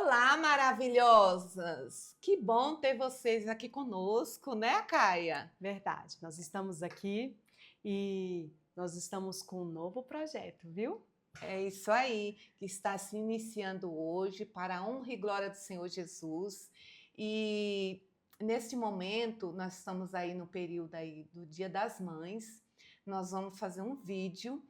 Olá, maravilhosas! Que bom ter vocês aqui conosco, né, Caia? Verdade, nós estamos aqui e nós estamos com um novo projeto, viu? É isso aí, que está se iniciando hoje para a honra e glória do Senhor Jesus. E neste momento, nós estamos aí no período aí do Dia das Mães. Nós vamos fazer um vídeo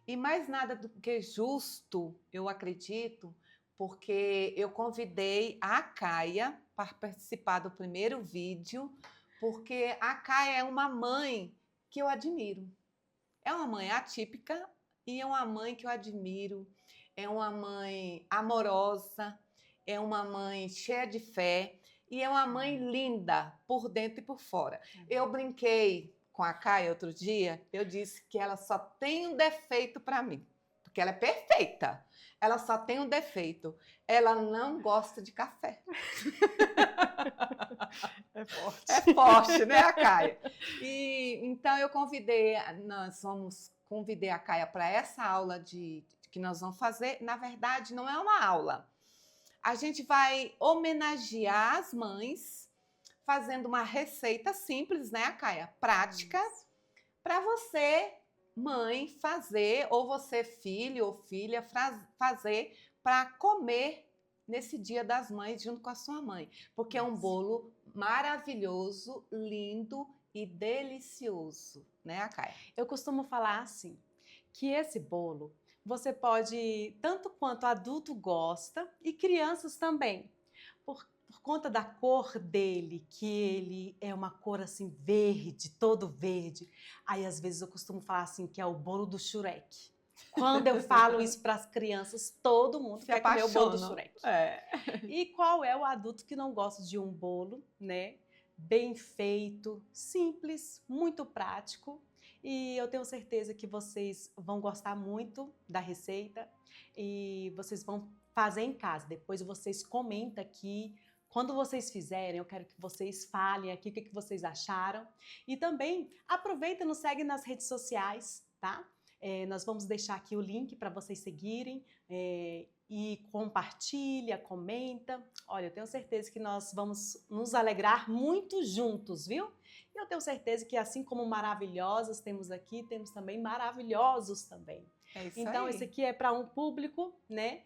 e mais nada do que justo, eu acredito, porque eu convidei a Caia para participar do primeiro vídeo, porque a Caia é uma mãe que eu admiro. É uma mãe atípica e é uma mãe que eu admiro. É uma mãe amorosa, é uma mãe cheia de fé e é uma mãe linda por dentro e por fora. Eu brinquei com a Caia outro dia, eu disse que ela só tem um defeito para mim, porque ela é perfeita. Ela só tem um defeito. Ela não gosta de café. É forte. É forte, né, a Caia? E então eu convidei a Caia para essa aula que nós vamos fazer. Na verdade, não é uma aula. A gente vai homenagear as mães fazendo uma receita simples, né, Caia? Prática, para você, mãe, fazer, ou você, filho ou filha, fazer para comer nesse Dia das Mães junto com a sua mãe. Porque é um bolo maravilhoso, lindo e delicioso, né, Caia? Eu costumo falar assim, que esse bolo você pode, tanto quanto adulto gosta e crianças também, por conta da cor dele, que ele é uma cor assim verde, todo verde. Aí às vezes eu costumo falar assim que é o bolo do Shurek. Quando eu falo isso para as crianças, todo mundo quer comer o bolo do Shurek. E qual é o adulto que não gosta de um bolo, né? Bem feito, simples, muito prático. E eu tenho certeza que vocês vão gostar muito da receita e vocês vão fazer em casa. Depois vocês comentam aqui. Quando vocês fizerem, eu quero que vocês falem aqui o que vocês acharam. E também aproveita e nos segue nas redes sociais, tá? Nós vamos deixar aqui o link para vocês seguirem e compartilha, comenta. Olha, eu tenho certeza que nós vamos nos alegrar muito juntos, viu? E eu tenho certeza que assim como maravilhosas temos aqui, temos também maravilhosos também. É isso então, aí. esse aqui é para um público, né,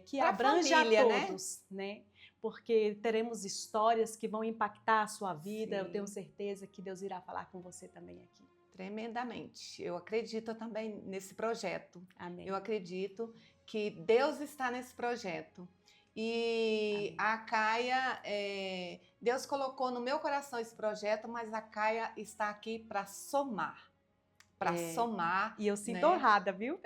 que Pra abrange família, a todos, né? Porque teremos histórias que vão impactar a sua vida. Sim. Eu tenho certeza que Deus irá falar com você também aqui. Tremendamente. Eu acredito também nesse projeto. Amém. Eu acredito que Deus está nesse projeto. E Amém. a Caia, Deus colocou no meu coração esse projeto, mas a Caia está aqui para somar. Para somar. E eu sinto né? honrada, viu?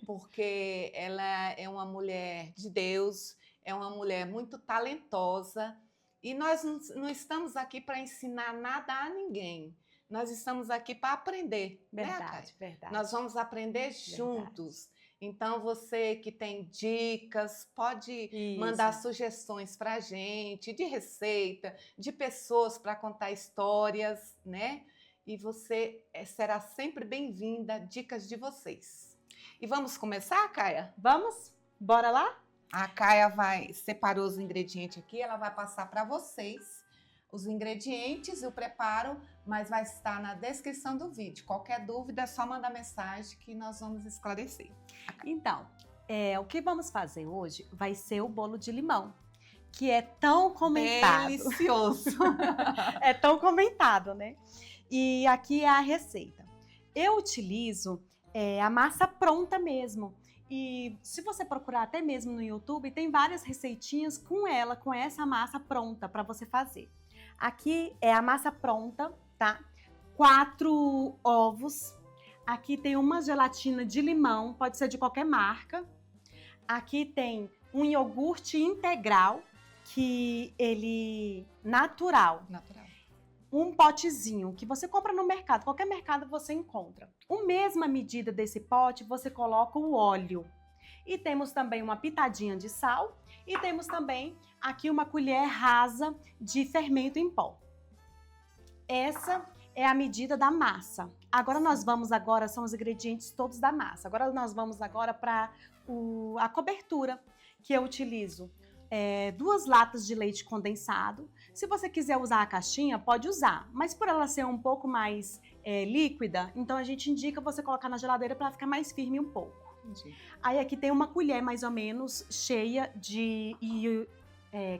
Porque ela é uma mulher de Deus, é uma mulher muito talentosa. E nós não estamos aqui para ensinar nada a ninguém. Nós estamos aqui para aprender. Verdade, né, verdade. Nós vamos aprender juntos. Então, você que tem dicas, pode mandar sugestões para a gente, de receita, de pessoas para contar histórias, né? E você será sempre bem-vinda, dicas de vocês. E vamos começar, Caia? Vamos? Bora lá? A Caia separou os ingredientes aqui, ela vai passar para vocês os ingredientes e o preparo, mas vai estar na descrição do vídeo. Qualquer dúvida é só mandar mensagem que nós vamos esclarecer. Então, o que vamos fazer hoje vai ser o bolo de limão, que é tão comentado. Delicioso! É tão comentado, né? E aqui é a receita. Eu utilizo a massa pronta mesmo. E se você procurar até mesmo no YouTube, tem várias receitinhas com essa massa pronta para você fazer. Aqui é a massa pronta, tá? 4 ovos. Aqui tem uma gelatina de limão, pode ser de qualquer marca. Aqui tem um iogurte integral, que ele natural. Um potezinho que você compra no mercado, qualquer mercado você encontra. A mesma medida desse pote, você coloca o óleo. E temos também uma pitadinha de sal e temos também aqui uma colher rasa de fermento em pó. Essa é a medida da massa. Agora são os ingredientes todos da massa. Agora nós vamos para a cobertura, que eu utilizo 2 latas de leite condensado. Se você quiser usar a caixinha, pode usar, mas por ela ser um pouco mais líquida, então a gente indica você colocar na geladeira para ficar mais firme um pouco. Entendi. Aí aqui tem uma colher mais ou menos cheia de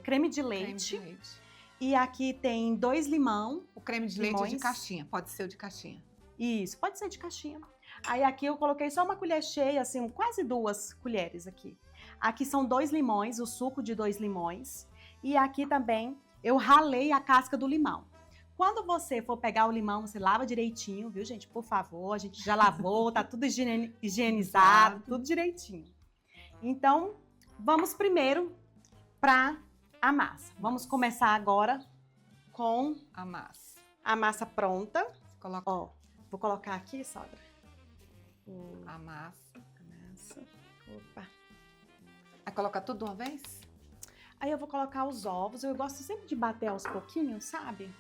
creme de leite. Creme de leite. E aqui tem 2 limão. O creme de leite é de Limões. caixinha, pode ser o de caixinha. Isso, pode ser de caixinha. Aí aqui eu coloquei só uma colher cheia, assim, quase 2 colheres aqui. Aqui são 2 limões, o suco de 2 limões. E aqui também eu ralei a casca do limão. Quando você for pegar o limão, você lava direitinho, viu, gente? Por favor, a gente já lavou, tá tudo higienizado, tudo direitinho. Então, vamos primeiro para a massa. Vamos começar agora com A massa. a massa pronta. Você coloca Ó, vou colocar aqui, sogra. a massa. A massa. Opa. Aí coloca tudo de uma vez? Aí eu vou colocar os ovos. Eu gosto sempre de bater aos pouquinhos, sabe?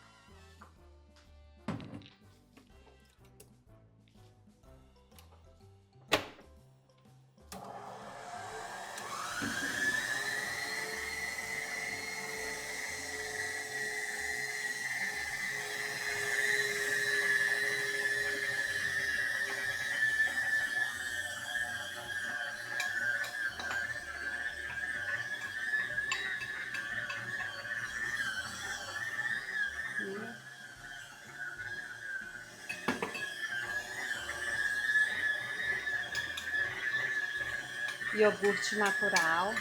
Iogurte natural.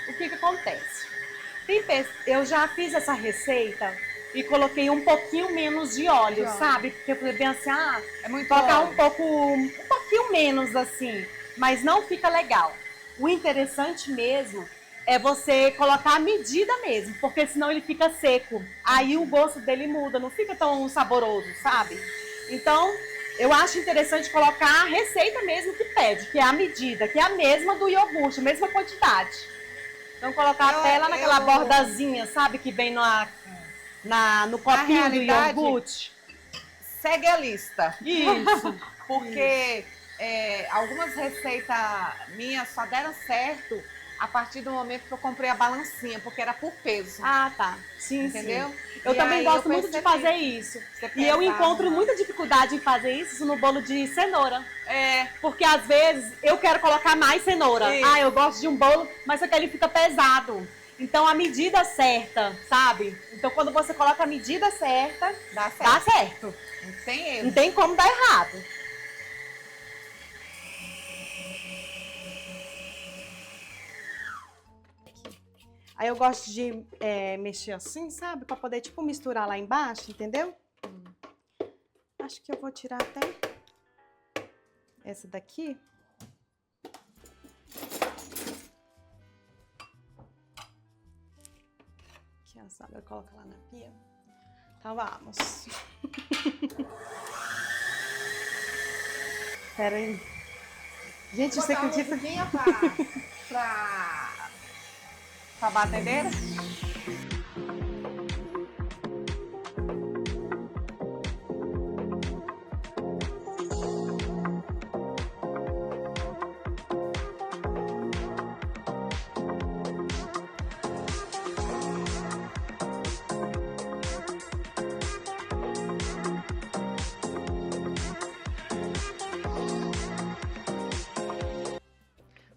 O que acontece? Eu já fiz essa receita e coloquei um pouquinho menos de óleo, sabe? Porque eu falei bem assim, É muito colocar óleo. um pouquinho menos assim, mas não fica legal. O interessante mesmo é você colocar a medida mesmo, porque senão ele fica seco. Aí o gosto dele muda, não fica tão saboroso, sabe? Então, eu acho interessante colocar a receita mesmo que pede, que é a medida, que é a mesma do iogurte, a mesma quantidade. Então, colocar até lá naquela bordazinha, sabe? Que vem no copinho do iogurte. Segue a lista. Isso. Porque algumas receitas minhas só deram certo a partir do momento que eu comprei a balancinha, porque era por peso. Ah, tá. Sim, Entendeu? sim. Eu também gosto muito de fazer isso. E eu encontro muita dificuldade em fazer isso no bolo de cenoura. Porque às vezes eu quero colocar mais cenoura. Isso. Eu gosto de um bolo, mas só que ele fica pesado. Então a medida certa, sabe? Então quando você coloca a medida certa, Dá certo. dá certo. Não tem erro. Não tem como dar errado. Aí eu gosto de mexer assim, sabe? Pra poder, tipo, misturar lá embaixo, entendeu? Acho que eu vou tirar até essa daqui. Que a sogra coloca lá na pia. Então vamos. Pera aí. Gente, você acredita? Pra batedeira?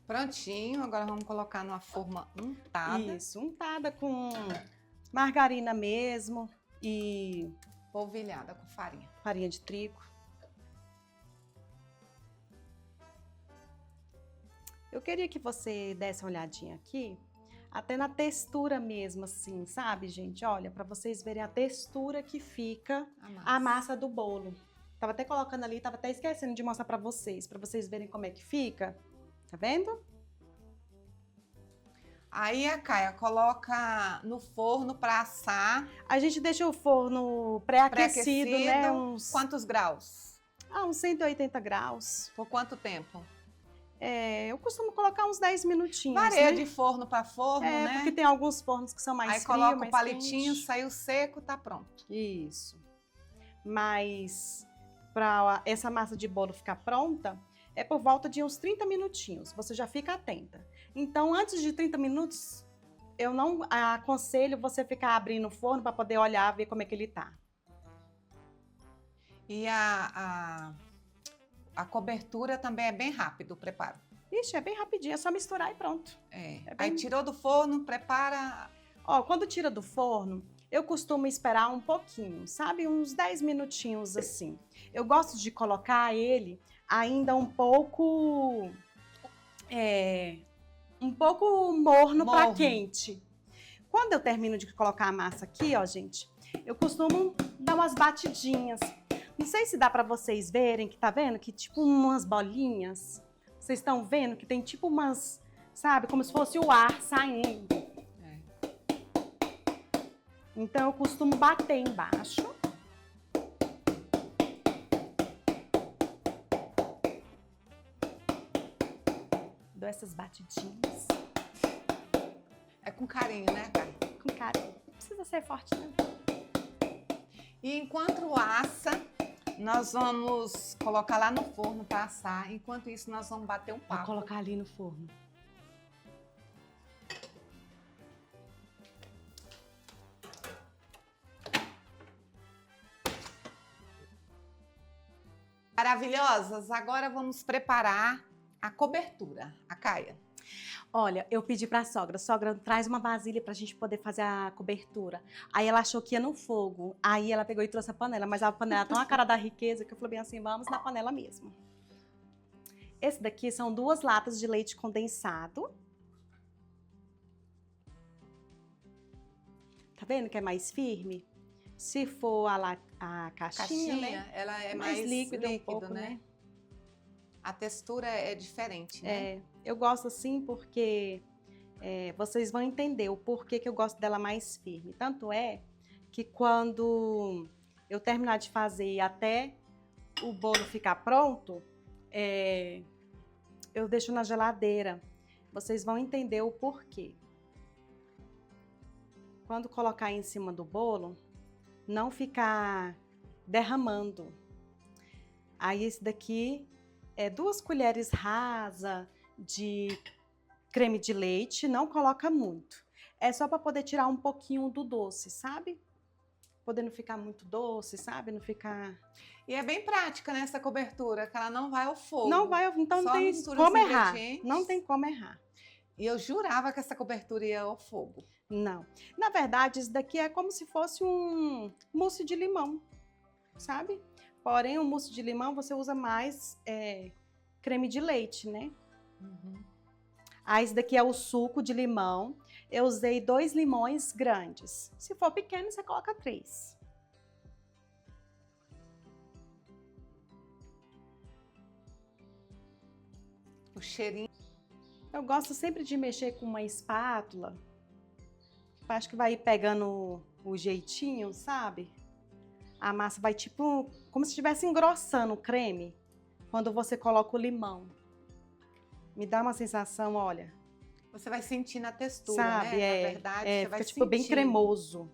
Prontinho, agora vamos colocar numa forma untada. Isso, untada com margarina mesmo e Polvilhada com farinha. farinha de trigo. Eu queria que você desse uma olhadinha aqui, até na textura mesmo, assim, sabe, gente? Olha, para vocês verem a textura que fica a massa do bolo. Tava até colocando ali, tava até esquecendo de mostrar para vocês verem como é que fica. Tá vendo? Aí a Caia coloca no forno para assar. A gente deixa o forno pré-aquecido, né? Quantos graus? Uns 180 graus. Por quanto tempo? Eu costumo colocar uns 10 minutinhos, Varia né? de forno para forno, né? Porque tem alguns fornos que são mais Aí frios, coloca mais o palitinho, quente. saiu seco, tá pronto. Isso. Mas para essa massa de bolo ficar pronta é por volta de uns 30 minutinhos. Você já fica atenta. Então, antes de 30 minutos, eu não aconselho você ficar abrindo o forno para poder olhar, ver como é que ele tá. E a cobertura também é bem rápido o preparo. Ixi, é bem rapidinho, é só misturar e pronto. Aí tirou do forno, prepara. Ó, quando tira do forno, eu costumo esperar um pouquinho, sabe? Uns 10 minutinhos assim. Eu gosto de colocar ele ainda um pouco morno para quente. Quando eu termino de colocar a massa aqui, ó, gente, eu costumo dar umas batidinhas. Não sei se dá para vocês verem, que tá vendo? Que tipo umas bolinhas. Vocês estão vendo que tem tipo umas, sabe? Como se fosse o ar saindo. Então, eu costumo bater embaixo. Dou essas batidinhas. É com carinho, né, Kai? Com carinho. Não precisa ser forte, não. E enquanto assa, nós vamos colocar lá no forno para assar. Enquanto isso, nós vamos bater um papo. Vou colocar ali no forno. Maravilhosas, agora vamos preparar a cobertura, a Caia. Olha, eu pedi pra sogra, traz uma vasilha pra gente poder fazer a cobertura. Aí ela achou que ia no fogo, aí ela pegou e trouxe a panela, mas a panela tão a cara da riqueza que eu falei bem assim, vamos na panela mesmo. Esse daqui são 2 latas de leite condensado. Tá vendo que é mais firme? Se for a caixinha, né? Ela é mais líquida um pouco, né? A textura é diferente, né? Eu gosto assim porque vocês vão entender o porquê que eu gosto dela mais firme. Tanto é que quando eu terminar de fazer e até o bolo ficar pronto, eu deixo na geladeira. Vocês vão entender o porquê. Quando colocar em cima do bolo, não ficar derramando. Aí esse daqui é 2 colheres rasas de creme de leite, não coloca muito. É só para poder tirar um pouquinho do doce, sabe? Poder não ficar muito doce, sabe? Não ficar... E é bem prática, né, essa cobertura, que ela não vai ao fogo. Não vai, então não tem como errar. Não tem como errar. E eu jurava que essa cobertura ia ao fogo. Não. Na verdade, isso daqui é como se fosse um mousse de limão, sabe? Porém, o mousse de limão você usa mais creme de leite, né? Uhum. Aí, esse daqui é o suco de limão. Eu usei 2 limões grandes. Se for pequeno, você coloca 3. O cheirinho. Eu gosto sempre de mexer com uma espátula. Acho que vai ir pegando o jeitinho, sabe? A massa vai tipo, como se estivesse engrossando o creme, quando você coloca o limão. Me dá uma sensação, olha. Você vai sentir a textura, sabe? né? Na verdade, você fica vai tipo bem cremoso.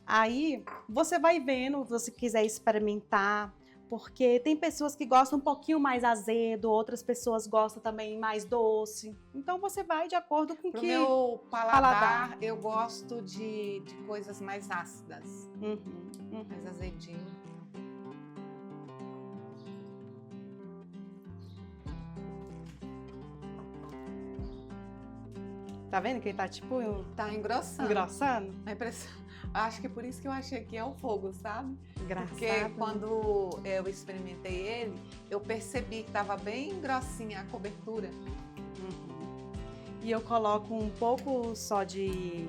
Aí, você vai vendo, se você quiser experimentar, porque tem pessoas que gostam um pouquinho mais azedo, outras pessoas gostam também mais doce. Então, você vai de acordo com o que... Pro meu paladar, eu gosto de coisas mais ácidas. Mais azedinho. Tá vendo que ele tá tipo... Tá engrossando. Engrossando? Acho que por isso que eu achei que é o fogo, sabe? Engraçado. Porque quando eu experimentei ele, eu percebi que tava bem grossinha a cobertura. E eu coloco um pouco só de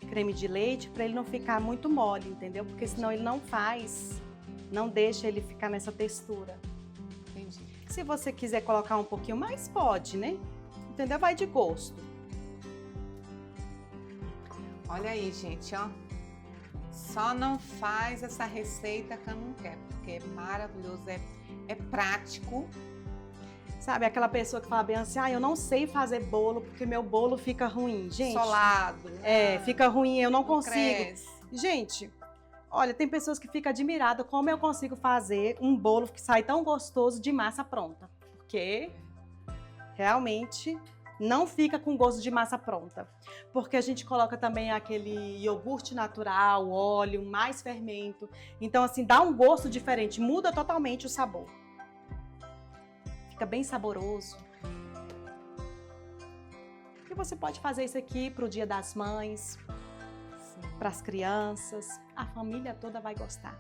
creme de leite para ele não ficar muito mole, entendeu? Porque senão ele não deixa ele ficar nessa textura. Entendi. Se você quiser colocar um pouquinho mais, pode, né? Entendeu? Vai de gosto. Olha aí, gente, ó. Só não faz essa receita que eu não quero, porque é maravilhoso, é prático. Sabe, aquela pessoa que fala bem assim, eu não sei fazer bolo porque meu bolo fica ruim. Gente, solado. fica ruim, eu não consigo. Cresce. Gente, Olha, tem pessoas que ficam admiradas como eu consigo fazer um bolo que sai tão gostoso de massa pronta. Porque realmente não fica com gosto de massa pronta. Porque a gente coloca também aquele iogurte natural, óleo, mais fermento. Então, assim, dá um gosto diferente, muda totalmente o sabor. Fica bem saboroso. E você pode fazer isso aqui para o Dia das Mães, para as crianças. A família toda vai gostar.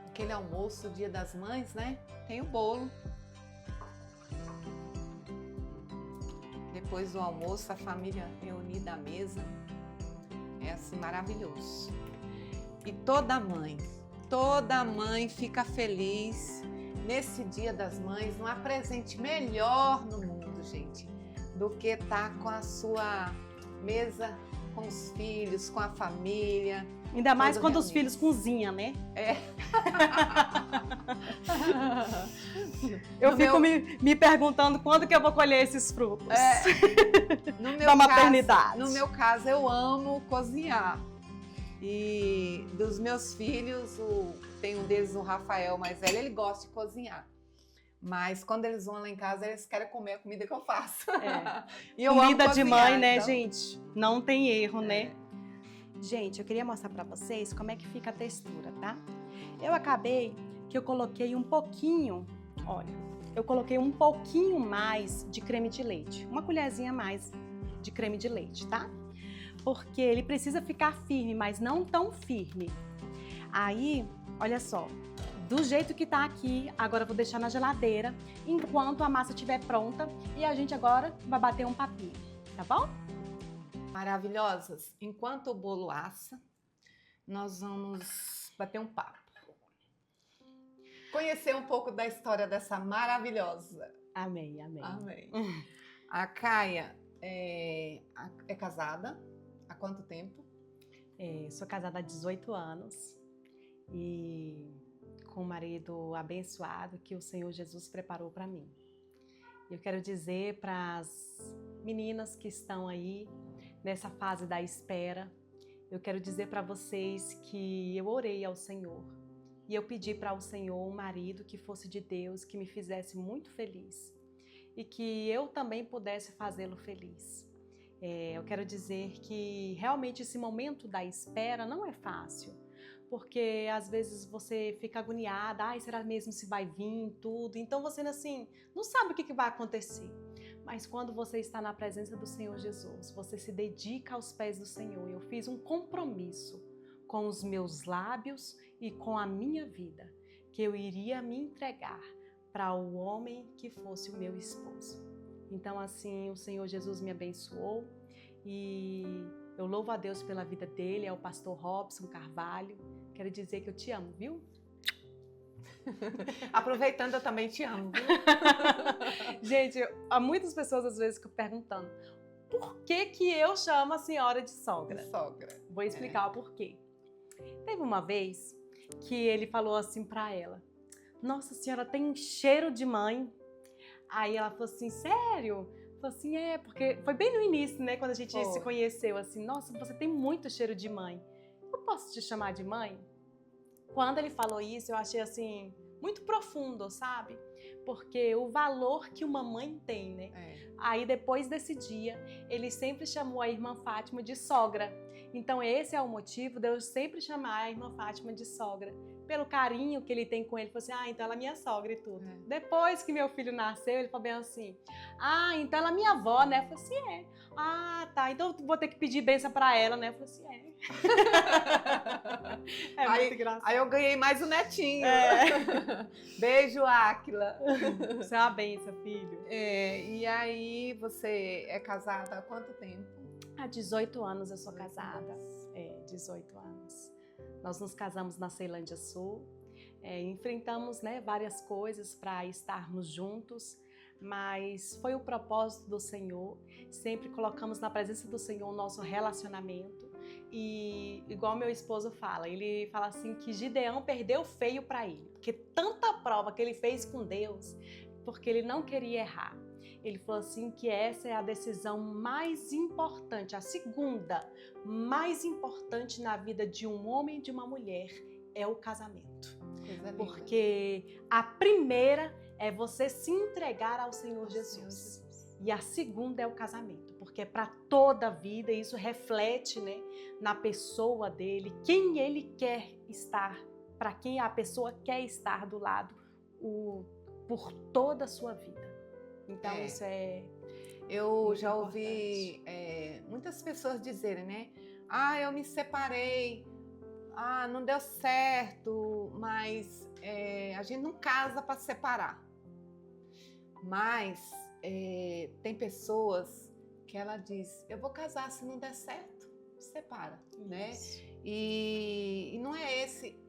Aquele almoço, Dia das Mães, né? Tem o bolo. Depois do almoço, a família reunida à mesa. É assim, maravilhoso. E toda mãe fica feliz nesse Dia das Mães. Não há presente melhor no mundo, gente, do que estar com a sua mesa, com os filhos, com a família. Ainda mais quando os filhos cozinham, né? É. Eu fico me perguntando quando que eu vou colher esses frutos Da maternidade. No meu caso, eu amo cozinhar. E dos meus filhos, tem um deles, o Rafael mais velho, ele gosta de cozinhar. Mas quando eles vão lá em casa, eles querem comer a comida que eu faço. E eu comida amo de cozinhar, mãe, né, então... gente? Não tem erro, né? Gente, eu queria mostrar pra vocês como é que fica a textura, tá? Eu acabei que eu coloquei um pouquinho, olha, eu coloquei um pouquinho mais de creme de leite. Uma colherzinha a mais de creme de leite, tá? Porque ele precisa ficar firme, mas não tão firme. Aí, olha só, do jeito que tá aqui, agora eu vou deixar na geladeira, enquanto a massa estiver pronta e a gente agora vai bater um papinho, tá bom? Maravilhosas. Enquanto o bolo assa, nós vamos bater um papo. Conhecer um pouco da história dessa maravilhosa. Amém, amém. Amém. A Caia é casada há quanto tempo? Sou casada há 18 anos e com um marido abençoado que o Senhor Jesus preparou para mim. Eu quero dizer para as meninas que estão aí nessa fase da espera, eu quero dizer para vocês que eu orei ao Senhor e eu pedi para o Senhor um marido que fosse de Deus, que me fizesse muito feliz e que eu também pudesse fazê-lo feliz. Eu quero dizer que realmente esse momento da espera não é fácil, porque às vezes você fica agoniada, ai, será mesmo se vai vir tudo? Então você assim, não sabe o que vai acontecer. Mas quando você está na presença do Senhor Jesus, você se dedica aos pés do Senhor. Eu fiz um compromisso com os meus lábios e com a minha vida, que eu iria me entregar para o homem que fosse o meu esposo. Então assim, o Senhor Jesus me abençoou e eu louvo a Deus pela vida dele, é o pastor Robson Carvalho. Quero dizer que eu te amo, viu? Aproveitando, eu também te amo. Gente, há muitas pessoas às vezes ficam perguntando por que eu chamo a senhora de sogra? Sogra. Vou explicar o porquê. Teve uma vez que ele falou assim pra ela: nossa, a senhora tem um cheiro de mãe. Aí ela falou assim, sério? Falou assim, porque foi bem no início, né, quando a gente se conheceu, assim, nossa, você tem muito cheiro de mãe. Eu posso te chamar de mãe? Quando ele falou isso, eu achei assim, muito profundo, sabe? Porque o valor que uma mãe tem, né? Aí depois desse dia, ele sempre chamou a irmã Fátima de sogra. Então esse é o motivo de eu sempre chamar a irmã Fátima de sogra. Pelo carinho que ele tem com ele, ele falou assim, então ela é minha sogra e tudo. Depois que meu filho nasceu, ele falou bem assim, então ela é minha avó, né? Eu falei assim, tá, então eu vou ter que pedir bênção pra ela, né? Eu falei assim, muito engraçado. Aí eu ganhei mais um netinho. Beijo, Áquila. Você é uma bênção, filho. E aí, você é casada há quanto tempo? Há 18 anos eu sou casada. 18 anos. Nós nos casamos na Ceilândia Sul. Enfrentamos, né, várias coisas para estarmos juntos, mas foi o propósito do Senhor. Sempre colocamos na presença do Senhor o nosso relacionamento. E igual meu esposo fala, ele fala assim que Gideão perdeu feio para ele, porque tanta prova que ele fez com Deus, porque ele não queria errar. ele falou assim que essa é a decisão mais importante, a segunda mais importante na vida de um homem e de uma mulher é o casamento. Coisa linda. Porque a primeira é você se entregar ao Senhor Jesus. E a segunda é o casamento, porque é para toda a vida, e isso reflete, né, na pessoa dele, quem ele quer estar, para quem a pessoa quer estar do lado por toda a sua vida. Então isso é Eu muito já importante. ouvi muitas pessoas dizerem, né? Eu me separei, não deu certo, mas a gente não casa para separar. Mas tem pessoas que ela diz, eu vou casar, se não der certo, separa, né? E não é esse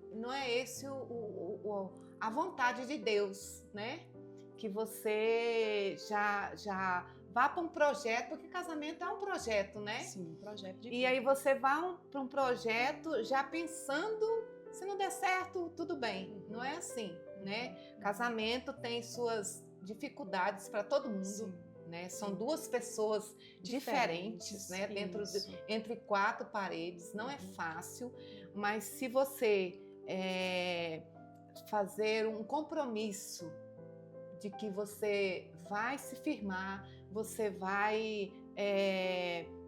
a vontade de Deus, né? Que você já vá para um projeto, porque casamento é um projeto, né? Sim, um projeto de E vida. aí você vai para um projeto já pensando, se não der certo, tudo bem. Não é assim, né? Casamento tem suas dificuldades para todo mundo. Sim. Né? São duas pessoas diferentes, né? Entre quatro paredes, não é fácil, mas se você fazer um compromisso de que você vai se firmar, você vai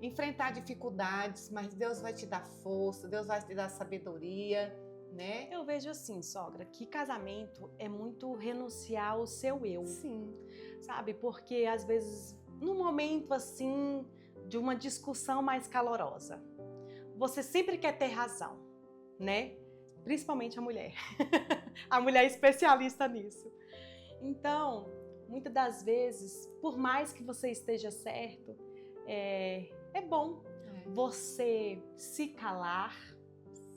enfrentar dificuldades, mas Deus vai te dar força, Deus vai te dar sabedoria, né? Eu vejo assim, sogra, que casamento é muito renunciar ao seu eu. Sim. Sabe? Porque às vezes, num momento assim, de uma discussão mais calorosa, você sempre quer ter razão, né? Principalmente a mulher. A mulher é especialista nisso. Então, muitas das vezes, por mais que você esteja certo, é bom você se calar,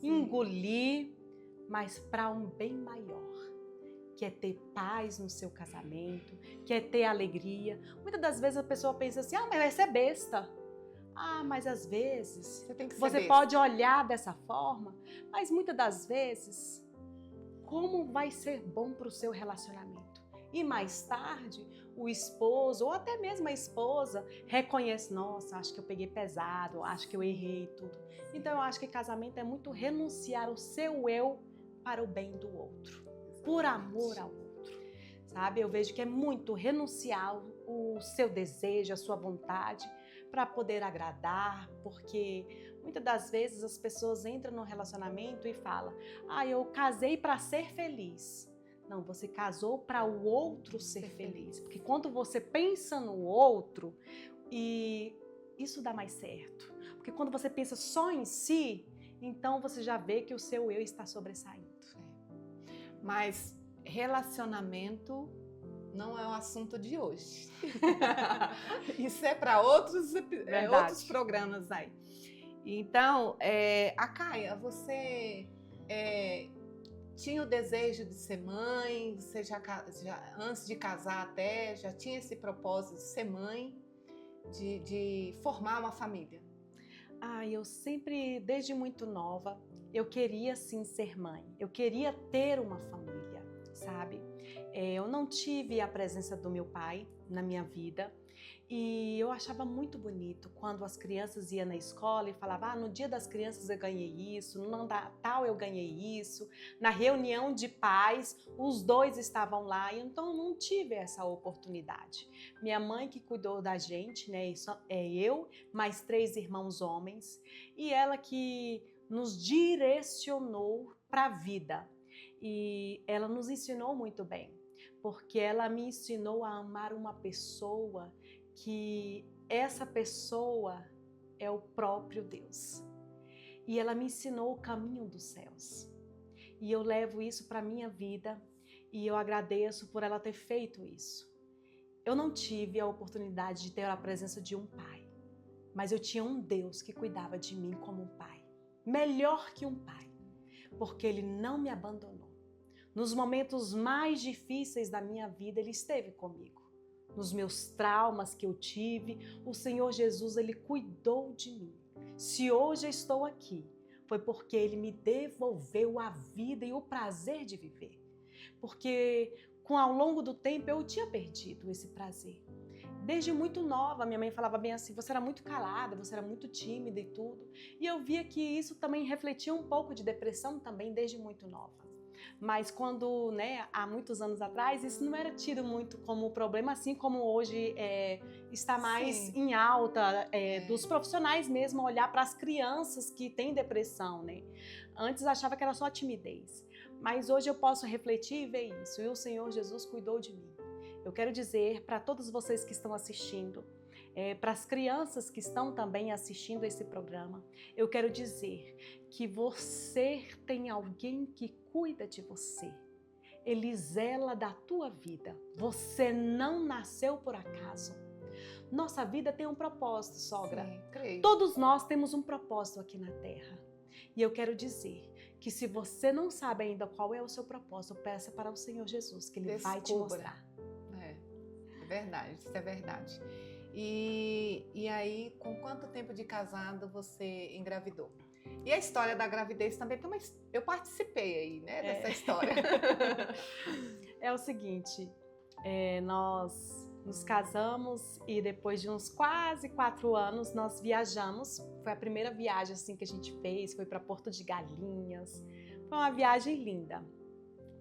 engolir, mas para um bem maior. Que é ter paz no seu casamento, que é ter alegria. Muitas das vezes a pessoa pensa assim, mas vai ser besta. Mas às vezes você pode olhar dessa forma, mas muitas das vezes, como vai ser bom para o seu relacionamento? E mais tarde, o esposo, ou até mesmo a esposa, reconhece, nossa, acho que eu peguei pesado, acho que eu errei tudo. Então eu acho que casamento é muito renunciar o seu eu para o bem do outro. Por amor ao outro, sabe? Eu vejo que é muito renunciar o seu desejo, a sua vontade, para poder agradar, porque muitas das vezes as pessoas entram no relacionamento e falam, eu casei para ser feliz. Não, você casou para o outro ser feliz, porque quando você pensa no outro, e isso dá mais certo, porque quando você pensa só em si, então você já vê que o seu eu está sobressaindo. Mas relacionamento não é o assunto de hoje. Isso é para outros programas aí. Então, a Caia, você tinha o desejo de ser mãe? Você já antes de casar até, já tinha esse propósito de ser mãe, de formar uma família? Eu sempre, desde muito nova, eu queria sim ser mãe, eu queria ter uma família, sabe? Eu não tive a presença do meu pai na minha vida e eu achava muito bonito quando as crianças iam na escola e falavam, no dia das crianças eu ganhei isso, no Natal eu ganhei isso, na reunião de pais os dois estavam lá, então eu não tive essa oportunidade. Minha mãe que cuidou da gente, né? Isso é eu, mais 3 irmãos homens, e ela que nos direcionou para a vida. E ela nos ensinou muito bem, porque ela me ensinou a amar uma pessoa que essa pessoa é o próprio Deus. E ela me ensinou o caminho dos céus. E eu levo isso para a minha vida e eu agradeço por ela ter feito isso. Eu não tive a oportunidade de ter a presença de um pai, mas eu tinha um Deus que cuidava de mim como um pai. Melhor que um pai, porque Ele não me abandonou. Nos momentos mais difíceis da minha vida, Ele esteve comigo. Nos meus traumas que eu tive, o Senhor Jesus, Ele cuidou de mim. Se hoje eu estou aqui, foi porque Ele me devolveu a vida e o prazer de viver. Porque ao longo do tempo eu tinha perdido esse prazer. Desde muito nova, minha mãe falava bem assim, você era muito calada, você era muito tímida e tudo. E eu via que isso também refletia um pouco de depressão também desde muito nova. Mas quando, né, há muitos anos atrás, isso não era tido muito como problema, assim como hoje está mais Sim. em alta, dos profissionais mesmo olhar para as crianças que têm depressão, né? Antes achava que era só timidez, mas hoje eu posso refletir e ver isso, e o Senhor Jesus cuidou de mim. Eu quero dizer para todos vocês que estão assistindo, para as crianças que estão também assistindo esse programa, eu quero dizer que você tem alguém que cuida de você. Ele zela da tua vida. Você não nasceu por acaso. Nossa vida tem um propósito, sogra. Sim, creio. Todos nós temos um propósito aqui na Terra. E eu quero dizer que se você não sabe ainda qual é o seu propósito, peça para o Senhor Jesus, que Ele vai te Descubra. mostrar. É verdade, isso é verdade. E aí, com quanto tempo de casado você engravidou? E a história da gravidez também tem eu participei aí, né, dessa história. É o seguinte, nós nos casamos e depois de uns quase 4 anos nós viajamos. Foi a primeira viagem assim que a gente fez, foi para Porto de Galinhas. Foi uma viagem linda.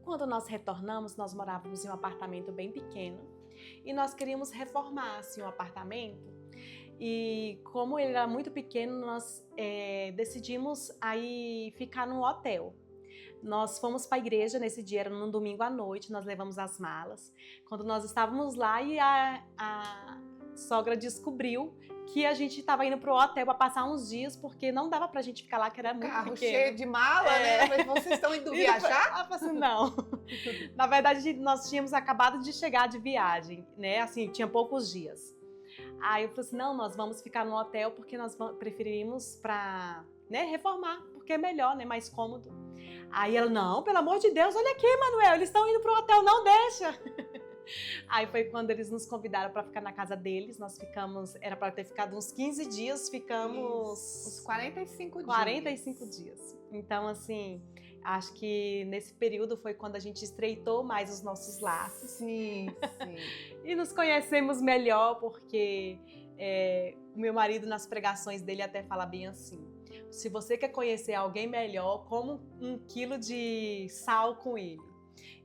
Quando nós retornamos, nós morávamos em um apartamento bem pequeno e nós queríamos reformar assim, o apartamento. E como ele era muito pequeno, nós decidimos aí ficar num hotel. Nós fomos para a igreja nesse dia, era num domingo à noite, nós levamos as malas. Quando nós estávamos lá e a sogra descobriu que a gente estava indo para o hotel para passar uns dias, porque não dava para a gente ficar lá, que era muito Carro pequeno. cheio de mala, né? Mas vocês estão indo viajar? Ela falou assim, não. Na verdade, nós tínhamos acabado de chegar de viagem, né? Assim, tinha poucos dias. Aí eu falei assim, não, nós vamos ficar no hotel porque nós preferimos para, né, reformar, porque é melhor, né, mais cômodo. Aí ela, não, pelo amor de Deus, olha aqui, Manuel, eles estão indo pro hotel, não deixa. Aí foi quando eles nos convidaram para ficar na casa deles, nós ficamos, era para ter ficado uns 15 dias, ficamos... Uns 45 dias. Então, assim, acho que nesse período foi quando a gente estreitou mais os nossos laços. Sim, sim. E nos conhecemos melhor, porque o meu marido, nas pregações dele, até fala bem assim, se você quer conhecer alguém melhor, coma 1 quilo de sal com ele.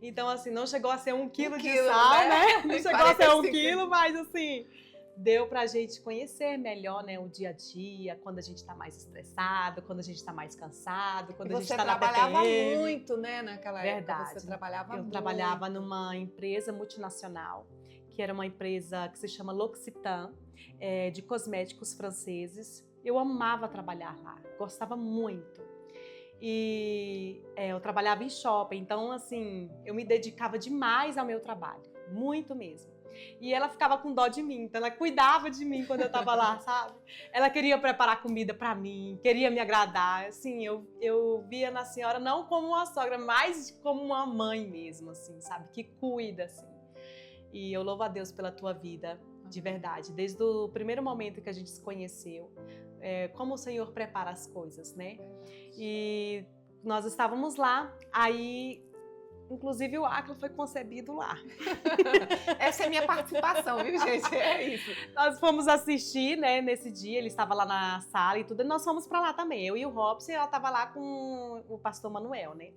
Então, assim, não chegou a ser 1 quilo de sal, né? Não chegou a ser 1 quilo, mas assim, deu pra gente conhecer melhor, né, o dia a dia, quando a gente tá mais estressado, quando a gente tá mais cansado, quando a gente tá na TPM. Você trabalhava muito, né, naquela Verdade. época, você trabalhava muito. Eu trabalhava numa empresa multinacional, que era uma empresa que se chama L'Occitane, de cosméticos franceses. Eu amava trabalhar lá, gostava muito. E eu trabalhava em shopping, então assim, eu me dedicava demais ao meu trabalho, muito mesmo. E ela ficava com dó de mim, então ela cuidava de mim quando eu tava lá, sabe? Ela queria preparar comida pra mim, queria me agradar, assim, eu via na senhora não como uma sogra, mas como uma mãe mesmo, assim, sabe? Que cuida, assim. E eu louvo a Deus pela tua vida, de verdade, desde o primeiro momento que a gente se conheceu, como o Senhor prepara as coisas, né? E nós estávamos lá, aí, inclusive o Áquila foi concebido lá. Essa é a minha participação, viu, gente? É isso. Nós fomos assistir, né, nesse dia, ele estava lá na sala e tudo, e nós fomos para lá também, eu e o Robson, e ela estava lá com o pastor Manuel, né?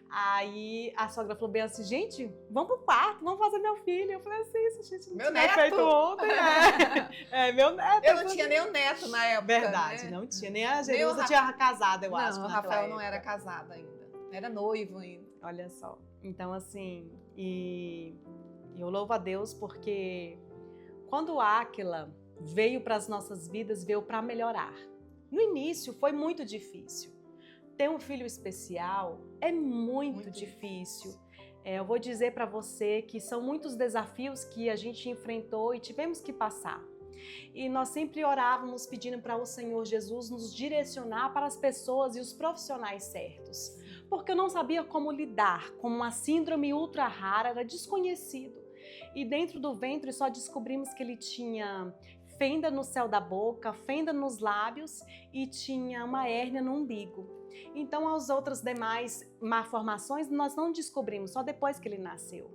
Aí a sogra falou bem assim, gente, vamos pro quarto, vamos fazer meu filho. Eu falei assim, isso, gente, não Meu tinha neto? feito ontem, meu neto. Eu não tinha nem o neto na época, Verdade, né? não tinha, nem a Jerusa tinha casado, eu acho. Não, o Rafael não era casado ainda, era noivo ainda. Olha só, então assim, e eu louvo a Deus porque quando o Áquila veio para as nossas vidas, veio para melhorar. No início foi muito difícil. Ter um filho especial é muito difícil. Eu vou dizer para você que são muitos desafios que a gente enfrentou e tivemos que passar. E nós sempre orávamos pedindo para o Senhor Jesus nos direcionar para as pessoas e os profissionais certos. Porque eu não sabia como lidar com uma síndrome ultra rara, era desconhecido. E dentro do ventre só descobrimos que ele tinha fenda no céu da boca, fenda nos lábios e tinha uma hérnia no umbigo. Então, as outras demais malformações nós não descobrimos, só depois que ele nasceu.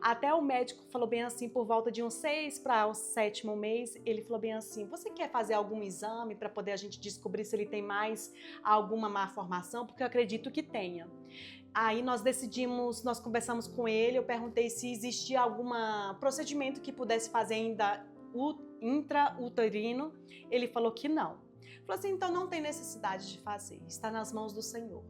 Até o médico falou bem assim, por volta de uns 6 para o 7º mês, ele falou bem assim, você quer fazer algum exame para poder a gente descobrir se ele tem mais alguma malformação? Porque eu acredito que tenha. Aí nós decidimos, nós conversamos com ele, eu perguntei se existia algum procedimento que pudesse fazer ainda intrauterino, ele falou que não. Falou assim, então não tem necessidade de fazer, está nas mãos do Senhor.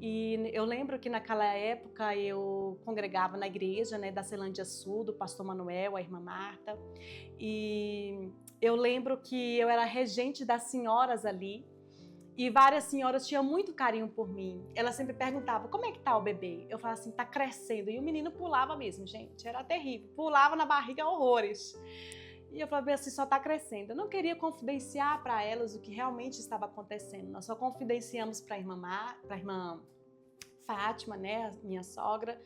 E eu lembro que naquela época eu congregava na igreja, né, da Ceilândia Sul, do pastor Manuel, a irmã Marta, e eu lembro que eu era regente das senhoras ali, e várias senhoras tinham muito carinho por mim. Elas sempre perguntavam, como é que tá o bebê? Eu falava assim, tá crescendo. E o menino pulava mesmo, gente, era terrível, pulava na barriga horrores. E eu falei assim, só está crescendo. Eu não queria confidenciar para elas o que realmente estava acontecendo. Nós só confidenciamos para a irmã Fátima, né, a minha sogra,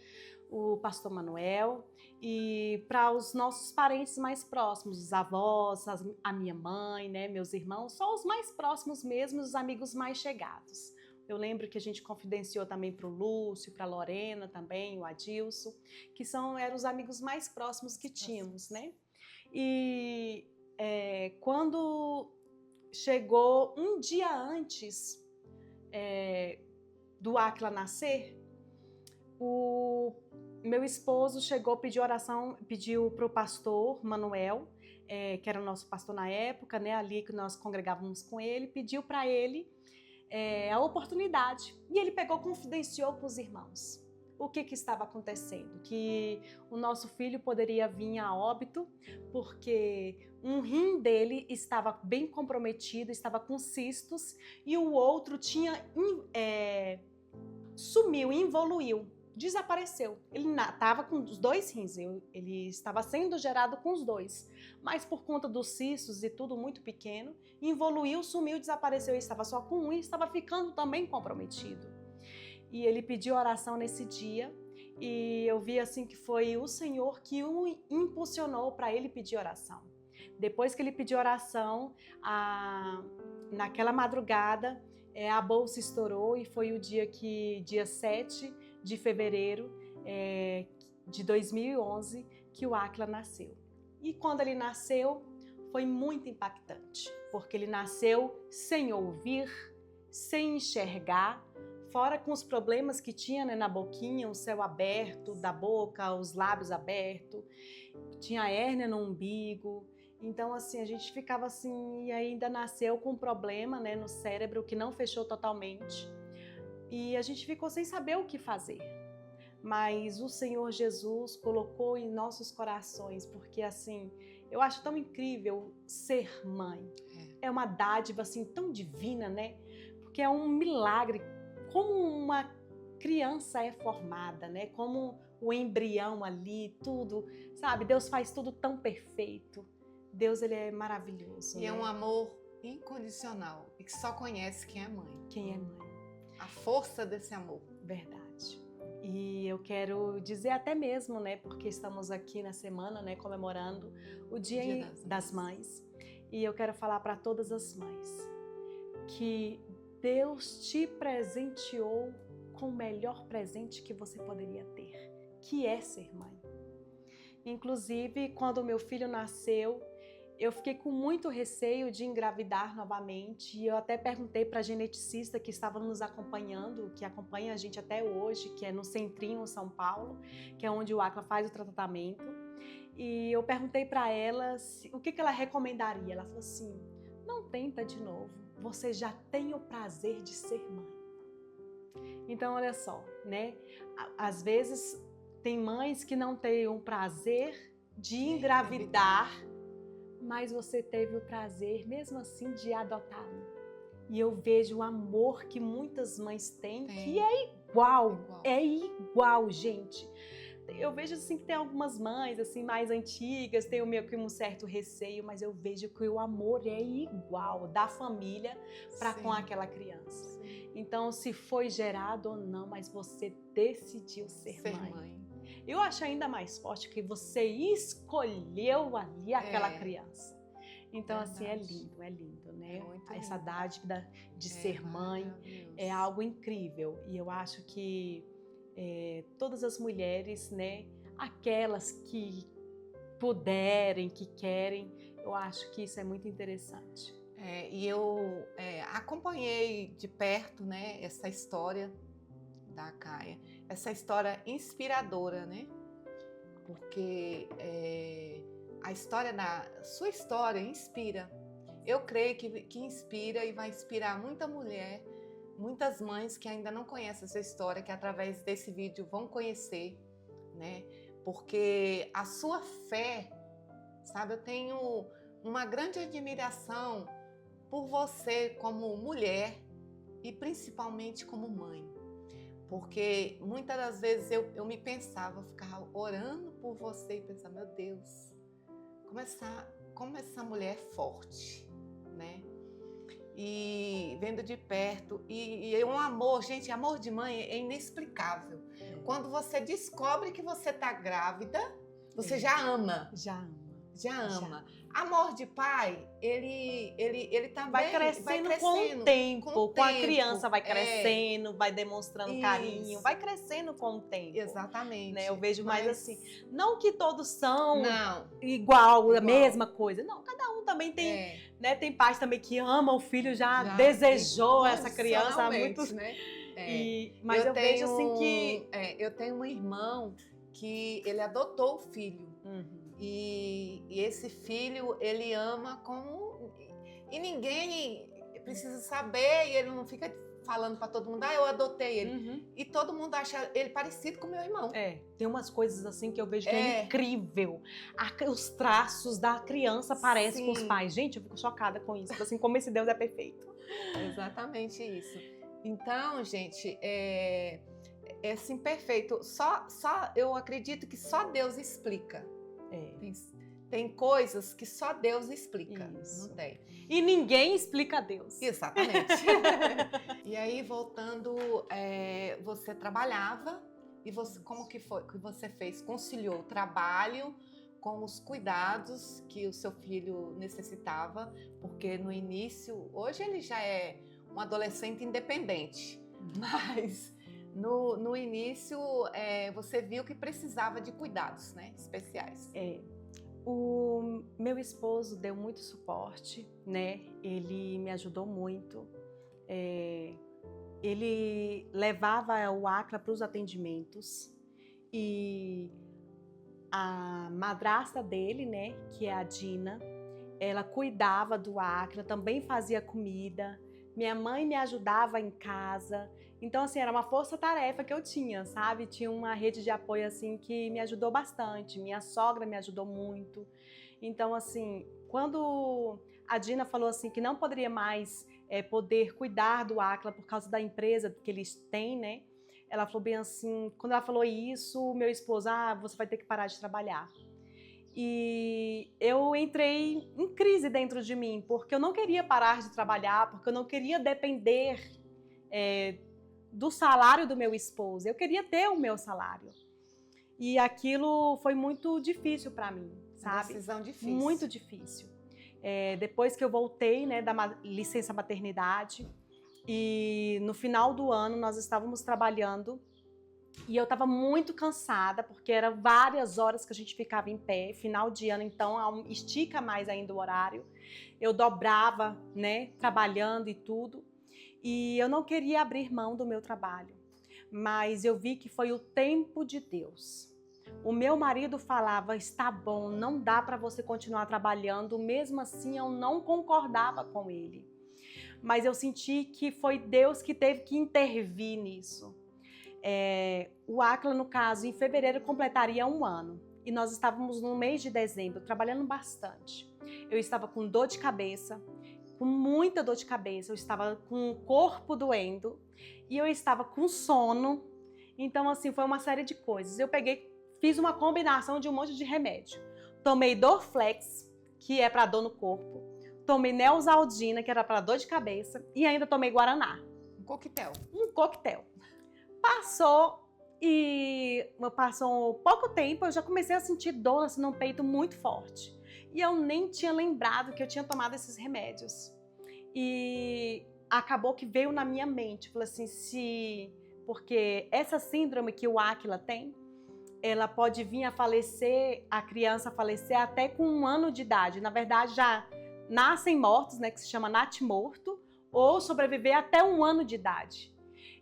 o pastor Manuel, e para os nossos parentes mais próximos, os avós, a minha mãe, né, meus irmãos, só os mais próximos mesmo, os amigos mais chegados. Eu lembro que a gente confidenciou também para o Lúcio, para a Lorena também, o Adilson, que eram os amigos mais próximos que tínhamos, né? E quando chegou um dia antes do Áquila nascer, o meu esposo chegou, pediu oração, pediu para o pastor Manuel, que era o nosso pastor na época, né, ali que nós congregávamos com ele, pediu para ele a oportunidade. E ele pegou, confidenciou com os irmãos o que estava acontecendo, que o nosso filho poderia vir a óbito porque um rim dele estava bem comprometido, estava com cistos, e o outro sumiu, involuiu, desapareceu. Ele estava com os 2 rins, ele estava sendo gerado com os 2, mas por conta dos cistos e tudo muito pequeno, involuiu, sumiu, desapareceu, ele estava só com um e estava ficando também comprometido. E ele pediu oração nesse dia, e eu vi assim que foi o Senhor que o impulsionou para ele pedir oração. Depois que ele pediu oração, naquela madrugada, a bolsa estourou, e foi o dia 7 de fevereiro de 2011, que o Áquila nasceu. E quando ele nasceu, foi muito impactante, porque ele nasceu sem ouvir, sem enxergar, fora com os problemas que tinha, né, na boquinha, o céu aberto da boca, os lábios abertos, tinha hérnia no umbigo. Então, assim, a gente ficava assim, e ainda nasceu com um problema, né, no cérebro que não fechou totalmente. E a gente ficou sem saber o que fazer. Mas o Senhor Jesus colocou em nossos corações, porque assim, eu acho tão incrível ser mãe. É uma dádiva assim tão divina, né? Porque é um milagre. Como uma criança é formada, né? Como o embrião ali, tudo, sabe? Deus faz tudo tão perfeito. Deus, ele é maravilhoso. E né? é um amor incondicional e que só conhece quem é mãe. Quem é mãe. A força desse amor. Verdade. E eu quero dizer até mesmo, né? Porque estamos aqui na semana, né? Comemorando o Dia das Mães. E eu quero falar para todas as mães que Deus te presenteou com o melhor presente que você poderia ter, que é ser mãe. Inclusive, quando o meu filho nasceu, eu fiquei com muito receio de engravidar novamente, e eu até perguntei para a geneticista que estava nos acompanhando, que acompanha a gente até hoje, que é no Centrinho, São Paulo, que é onde o Áquila faz o tratamento, e eu perguntei para ela o que ela recomendaria. Ela falou assim, não tenta de novo. Você já tem o prazer de ser mãe. Então, olha só, né? Às vezes, tem mães que não têm o prazer de engravidar, mas você teve o prazer, mesmo assim, de adotá-lo. E eu vejo o amor que muitas mães têm, que é igual, gente. Eu vejo assim que tem algumas mães assim mais antigas, tem meio que um certo receio, mas eu vejo que o amor é igual da família para com aquela criança. Sim. Então, se foi gerado ou não, mas você decidiu ser mãe. Eu acho ainda mais forte que você escolheu ali aquela criança. Então, assim, Verdade. é lindo, né? É muito Essa lindo. dádiva de É ser mãe é maravilhoso. algo incrível. E eu acho que todas as mulheres, né? Aquelas que puderem, que querem, eu acho que isso é muito interessante. E eu acompanhei de perto, né, essa história da Caia, essa história inspiradora, né? Porque sua história inspira. Eu creio que inspira e vai inspirar muita mulher, muitas mães que ainda não conhecem essa história, que através desse vídeo vão conhecer, né? Porque a sua fé, sabe, eu tenho uma grande admiração por você como mulher e principalmente como mãe. Porque muitas das vezes eu me pensava, eu ficava orando por você e pensava, meu Deus, como essa mulher é forte, né? E vendo de perto, e é um amor, gente, amor de mãe é inexplicável. Quando você descobre que você está grávida, você já ama. Já ama. Já ama. Amor de pai, ele também vai crescendo com o tempo, com a criança vai crescendo, vai demonstrando carinho, vai crescendo com o tempo. Exatamente. Né? Eu vejo mais assim, não que todos são igual, a mesma coisa, não, cada um também tem, né? Tem pais também que amam o filho, já desejou essa criança há muito, né? Mas eu vejo assim que eu tenho um irmão que ele adotou o filho. E esse filho, ele ama como... E ninguém precisa saber, e ele não fica falando para todo mundo, eu adotei ele. E todo mundo acha ele parecido com meu irmão. Tem umas coisas assim que eu vejo que é incrível. Os traços da criança parecem com os pais. Gente, eu fico chocada com isso, assim, como esse Deus é perfeito. Exatamente isso. Então, gente, é assim, perfeito. Eu acredito que só Deus explica. Tem coisas que só Deus explica. Isso. Não tem. E ninguém explica a Deus. Exatamente. E aí, voltando, você trabalhava e como que foi que você fez? Conciliou o trabalho com os cuidados que o seu filho necessitava, porque no início, hoje ele já é um adolescente independente, mas no início você viu que precisava de cuidados, né, especiais. O meu esposo deu muito suporte, né? Ele me ajudou muito. Ele levava o Acla para os atendimentos e a madrasta dele, né, que é a Dina, ela cuidava do Acla, também fazia comida. Minha mãe me ajudava em casa. Então, assim, era uma força-tarefa que eu tinha, sabe? Tinha uma rede de apoio, assim, que me ajudou bastante. Minha sogra me ajudou muito. Então, assim, quando a Dina falou, assim, que não poderia mais poder cuidar do Acla por causa da empresa que eles têm, né? Ela falou bem assim, quando ela falou isso, meu esposo, você vai ter que parar de trabalhar. E eu entrei em crise dentro de mim, porque eu não queria parar de trabalhar, porque eu não queria depender do salário do meu esposo. Eu queria ter o meu salário. E aquilo foi muito difícil para mim, sabe? Uma decisão difícil. Muito difícil. Depois que eu voltei, né, da licença maternidade, e no final do ano nós estávamos trabalhando e eu estava muito cansada, porque eram várias horas que a gente ficava em pé, final de ano, então estica mais ainda o horário. Eu dobrava, né, trabalhando e tudo. E eu não queria abrir mão do meu trabalho, mas eu vi que foi o tempo de Deus. O meu marido falava, está bom, não dá para você continuar trabalhando, mesmo assim eu não concordava com ele. Mas eu senti que foi Deus que teve que intervir nisso. O Acla, no caso, em fevereiro completaria 1 ano. E nós estávamos no mês de dezembro, trabalhando bastante. Eu estava com dor de cabeça, com muita dor de cabeça. Eu estava com o corpo doendo e eu estava com sono. Então, assim, foi uma série de coisas. Eu fiz uma combinação de um monte de remédio. Tomei Dorflex, que é para dor no corpo. Tomei Neosaldina, que era para dor de cabeça. E ainda tomei Guaraná. Um coquetel. Um coquetel. Passou E passou pouco tempo, eu já comecei a sentir dor assim, no peito muito forte. E eu nem tinha lembrado que eu tinha tomado esses remédios. E acabou que veio na minha mente, falei assim, porque essa síndrome que o Áquila tem, ela pode vir a falecer, a criança falecer até com 1 ano de idade. Na verdade, já nascem mortos, né, que se chama natimorto, ou sobreviver até 1 ano de idade.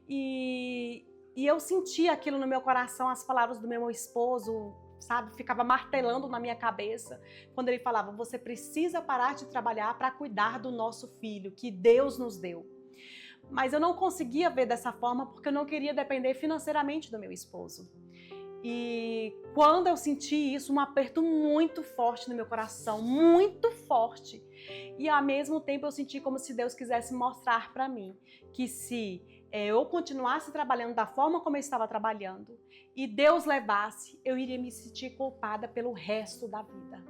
E eu senti aquilo no meu coração, as palavras do meu esposo, sabe, ficava martelando na minha cabeça, quando ele falava, você precisa parar de trabalhar para cuidar do nosso filho, que Deus nos deu. Mas eu não conseguia ver dessa forma, porque eu não queria depender financeiramente do meu esposo. E quando eu senti isso, um aperto muito forte no meu coração, muito forte. E ao mesmo tempo eu senti como se Deus quisesse mostrar para mim que se eu continuasse trabalhando da forma como eu estava trabalhando e Deus levasse, eu iria me sentir culpada pelo resto da vida.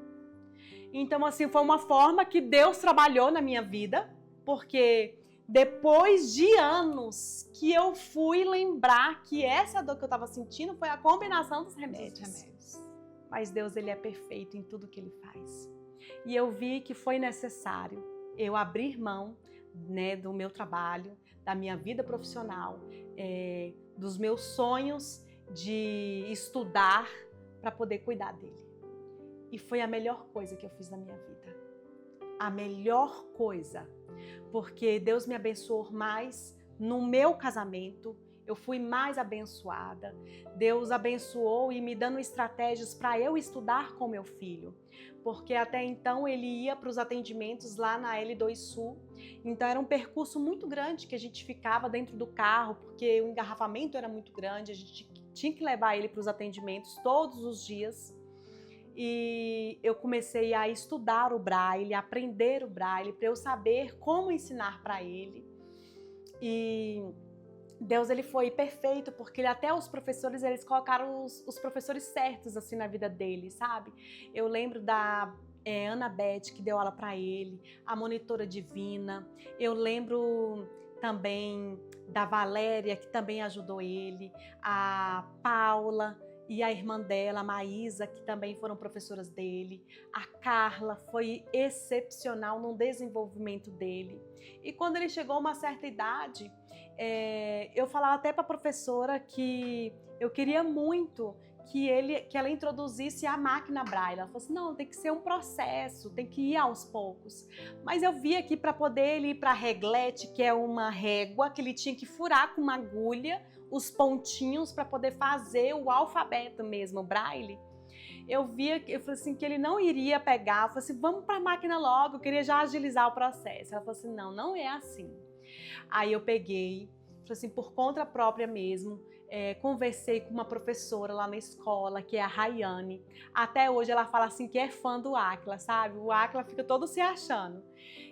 Então, assim, foi uma forma que Deus trabalhou na minha vida, porque depois de anos que eu fui lembrar que essa dor que eu estava sentindo foi a combinação dos remédios. Mas Deus, ele é perfeito em tudo que ele faz. E eu vi que foi necessário eu abrir mão, né, do meu trabalho, da minha vida profissional, dos meus sonhos de estudar para poder cuidar dele. E foi a melhor coisa que eu fiz na minha vida. A melhor coisa. Porque Deus me abençoou mais no meu casamento, eu fui mais abençoada. Deus abençoou e me dando estratégias para eu estudar com meu filho. Porque até então ele ia para os atendimentos lá na L2 Sul. Então era um percurso muito grande que a gente ficava dentro do carro, porque o engarrafamento era muito grande, a gente tinha que levar ele para os atendimentos todos os dias. E eu comecei a estudar o Braille, a aprender o Braille, para eu saber como ensinar para ele. E Deus, ele foi perfeito, porque até os professores, eles colocaram os professores certos assim na vida dele, sabe? Eu lembro da Ana Beth, que deu aula para ele, a monitora divina. Eu lembro também da Valéria, que também ajudou ele, a Paula e a irmã dela, a Maísa, que também foram professoras dele. A Carla foi excepcional no desenvolvimento dele. E quando ele chegou a uma certa idade, eu falava até para a professora que eu queria muito que ela introduzisse a máquina Braille. Ela falou assim, não, tem que ser um processo, tem que ir aos poucos. Mas eu vi aqui para poder ele ir para a reglete, que é uma régua que ele tinha que furar com uma agulha, os pontinhos para poder fazer o alfabeto mesmo, o Braille. Eu falei assim, que ele não iria pegar. Eu falei assim, vamos para a máquina logo, eu queria já agilizar o processo. Ela falou assim, não, não é assim. Aí eu peguei, falei assim, por conta própria mesmo, conversei com uma professora lá na escola, que é a Rayane. Até hoje ela fala assim que é fã do Áquila, sabe? O Áquila fica todo se achando.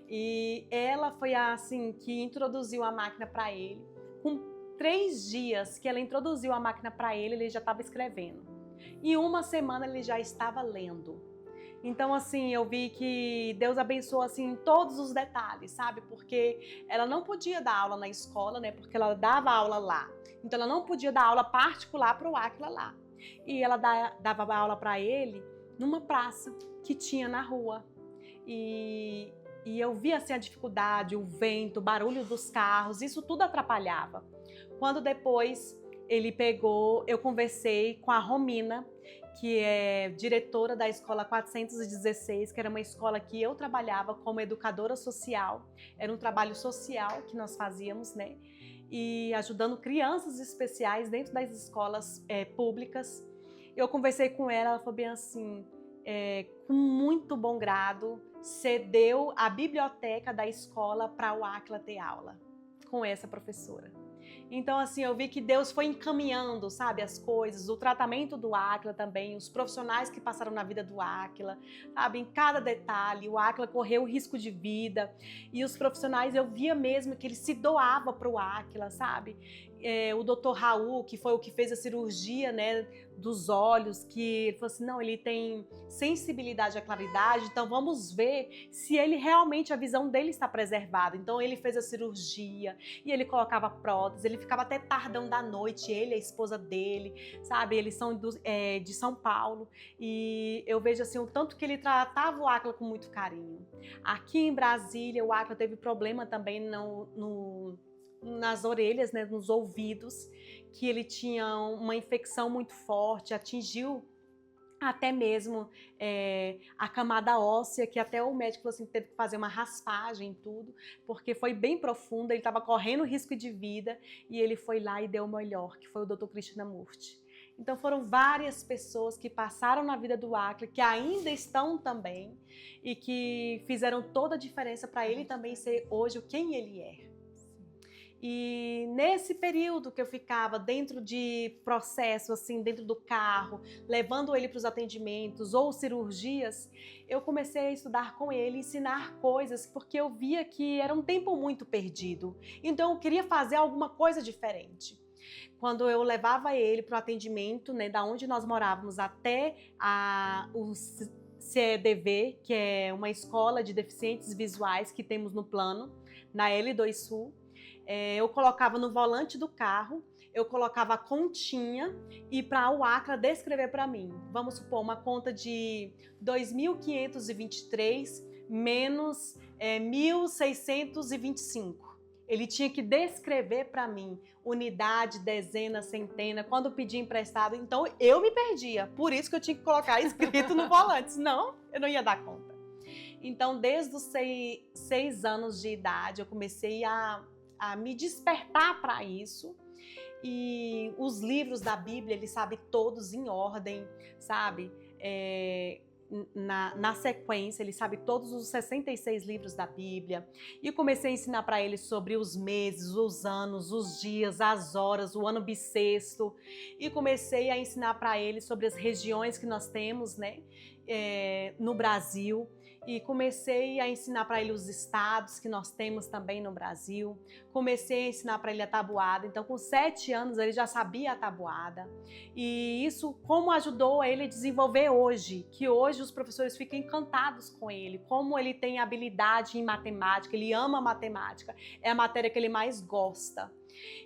E ela foi assim que introduziu a máquina para ele. Com 3 dias que ela introduziu a máquina para ele, ele já estava escrevendo. Em 1 semana ele já estava lendo. Então, assim, eu vi que Deus abençoou, assim, em todos os detalhes, sabe? Porque ela não podia dar aula na escola, né? Porque ela dava aula lá. Então, ela não podia dar aula particular para o Áquila lá. E ela dava aula para ele numa praça que tinha na rua. E eu vi, assim, a dificuldade, o vento, o barulho dos carros, isso tudo atrapalhava. Quando depois ele pegou, eu conversei com a Romina, que é diretora da escola 416, que era uma escola que eu trabalhava como educadora social. Era um trabalho social que nós fazíamos, né? E ajudando crianças especiais dentro das escolas públicas. Eu conversei com ela, ela falou bem assim, com muito bom grado, cedeu a biblioteca da escola para o Áquila ter aula com essa professora. Então, assim, eu vi que Deus foi encaminhando, sabe, as coisas, o tratamento do Áquila também, os profissionais que passaram na vida do Áquila, sabe, em cada detalhe, o Áquila correu risco de vida, e os profissionais, eu via mesmo que ele se doava para o Áquila, sabe, o doutor Raul, que foi o que fez a cirurgia, né, dos olhos, que ele falou assim, não, ele tem sensibilidade à claridade, então vamos ver se ele realmente, a visão dele está preservada. Então ele fez a cirurgia e ele colocava prótese, ele ficava até tardão da noite, ele, a esposa dele, sabe, eles são de São Paulo, e eu vejo assim o tanto que ele tratava o Áquila com muito carinho. Aqui em Brasília, o Áquila teve problema também nas orelhas, né, nos ouvidos, que ele tinha uma infecção muito forte, atingiu até mesmo a camada óssea, que até o médico falou assim, teve que fazer uma raspagem e tudo, porque foi bem profunda, ele estava correndo risco de vida, e ele foi lá e deu o melhor, que foi o Dr. Krishnamurti. Então foram várias pessoas que passaram na vida do Áquila, que ainda estão também, e que fizeram toda a diferença para ele também ser hoje quem ele é. E nesse período que eu ficava dentro de processo, assim, dentro do carro, levando ele para os atendimentos ou cirurgias, eu comecei a estudar com ele, ensinar coisas, porque eu via que era um tempo muito perdido. Então eu queria fazer alguma coisa diferente. Quando eu levava ele para o atendimento, né, da onde nós morávamos até o CEDV, que é uma escola de deficientes visuais que temos no plano, na L2 Sul, eu colocava no volante do carro, eu colocava a continha e para o Áquila descrever para mim. Vamos supor, uma conta de 2.523 menos 1.625. Ele tinha que descrever para mim unidade, dezena, centena, quando pedia emprestado. Então eu me perdia, por isso que eu tinha que colocar escrito no volante, senão eu não ia dar conta. Então desde os 6 anos de idade eu comecei a me despertar para isso, e os livros da Bíblia, ele sabe todos em ordem, sabe? Na sequência, ele sabe todos os 66 livros da Bíblia, e comecei a ensinar para ele sobre os meses, os anos, os dias, as horas, o ano bissexto, e comecei a ensinar para ele sobre as regiões que nós temos, né, no Brasil, e comecei a ensinar para ele os estados que nós temos também no Brasil, comecei a ensinar para ele a tabuada. Então com 7 anos ele já sabia a tabuada, e isso como ajudou ele a desenvolver hoje, que hoje os professores ficam encantados com ele, como ele tem habilidade em matemática, ele ama matemática, é a matéria que ele mais gosta.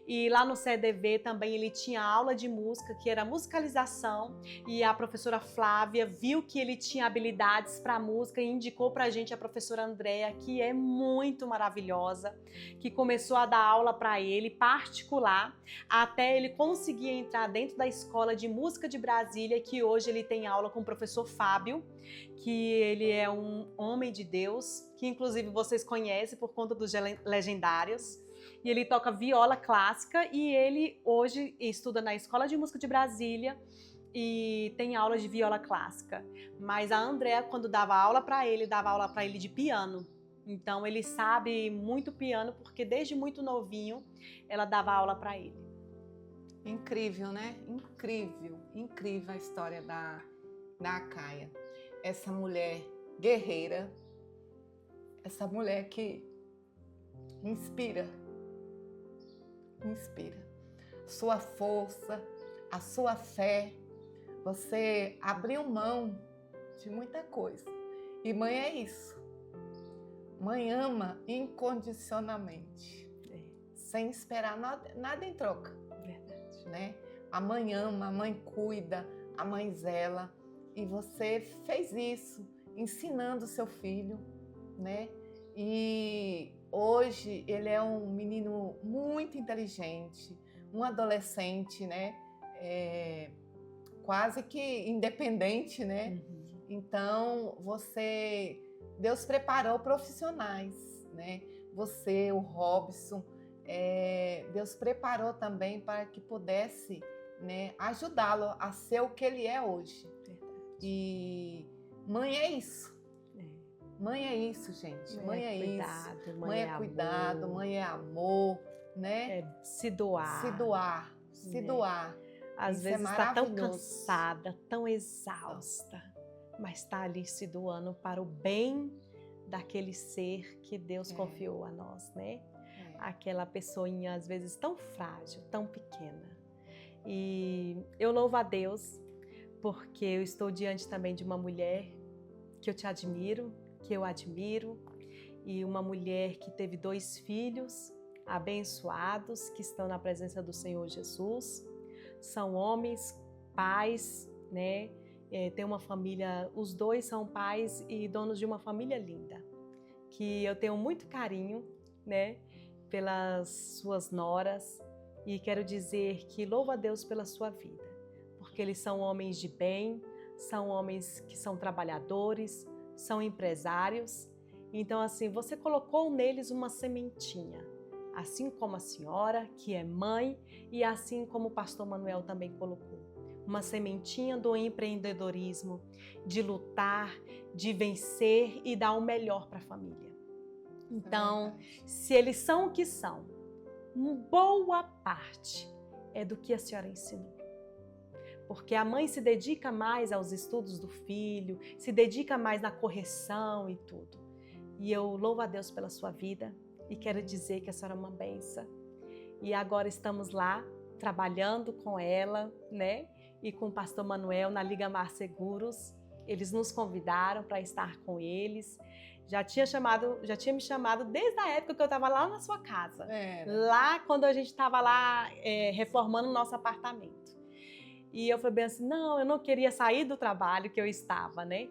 E lá no CEDV também ele tinha aula de música, que era musicalização, e a professora Flávia viu que ele tinha habilidades para música e indicou para a gente a professora Andréa, que é muito maravilhosa, que começou a dar aula para ele particular, até ele conseguir entrar dentro da Escola de Música de Brasília, que hoje ele tem aula com o professor Fábio, que ele é um homem de Deus, que inclusive vocês conhecem por conta dos Legendários. E ele toca viola clássica, e ele hoje estuda na Escola de Música de Brasília e tem aulas de viola clássica. Mas a Andréa, quando dava aula para ele de piano. Então ele sabe muito piano, porque desde muito novinho ela dava aula para ele. Incrível, né? Incrível, incrível a história da Acaia. Essa mulher guerreira, essa mulher que inspira. Sua força, a sua fé, você abriu mão de muita coisa. E mãe é isso. Mãe ama incondicionalmente, sem esperar nada em troca. Verdade. Né? A mãe ama, a mãe cuida, a mãe zela. E você fez isso, ensinando seu filho, né? E hoje ele é um menino muito inteligente, um adolescente, né? Quase que independente, né? Uhum. Então Deus preparou profissionais, né? Você, o Robson, Deus preparou também para que pudesse, né, ajudá-lo a ser o que ele é hoje. Verdade. E mãe é isso. Mãe é isso, gente. Mãe é cuidado, isso. Mãe é cuidado, amor. mãe é amor, né? Se doar. Se doar. Às Isso vezes é está tão maravilhoso. cansada, tão exausta, mas está ali se doando para o bem daquele ser que Deus confiou a nós, né? aquela pessoinha às vezes tão frágil, tão pequena. E eu louvo a Deus porque eu estou diante também de uma mulher que eu te admiro, que eu admiro, e uma mulher que teve 2 filhos abençoados, que estão na presença do Senhor Jesus. São homens, pais, né? Tem uma família, os 2 são pais e donos de uma família linda, que eu tenho muito carinho, né? Pelas suas noras, e quero dizer que louvo a Deus pela sua vida, porque eles são homens de bem, são homens que são trabalhadores, são empresários. Então, assim, você colocou neles uma sementinha, assim como a senhora, que é mãe, e assim como o pastor Manuel também colocou. Uma sementinha do empreendedorismo, de lutar, de vencer e dar o melhor para a família. Então, se eles são o que são, boa parte é do que a senhora ensinou. Porque a mãe se dedica mais aos estudos do filho, se dedica mais na correção e tudo. E eu louvo a Deus pela sua vida e quero dizer que a senhora é uma bênção. E agora estamos lá trabalhando com ela, né? E com o pastor Manuel na Liga Mar Seguros. Eles nos convidaram para estar com eles. Já tinha me chamado desde a época que eu estava lá na sua casa. Lá quando a gente estava lá reformando o nosso apartamento. E eu falei bem assim, não, eu não queria sair do trabalho que eu estava, né?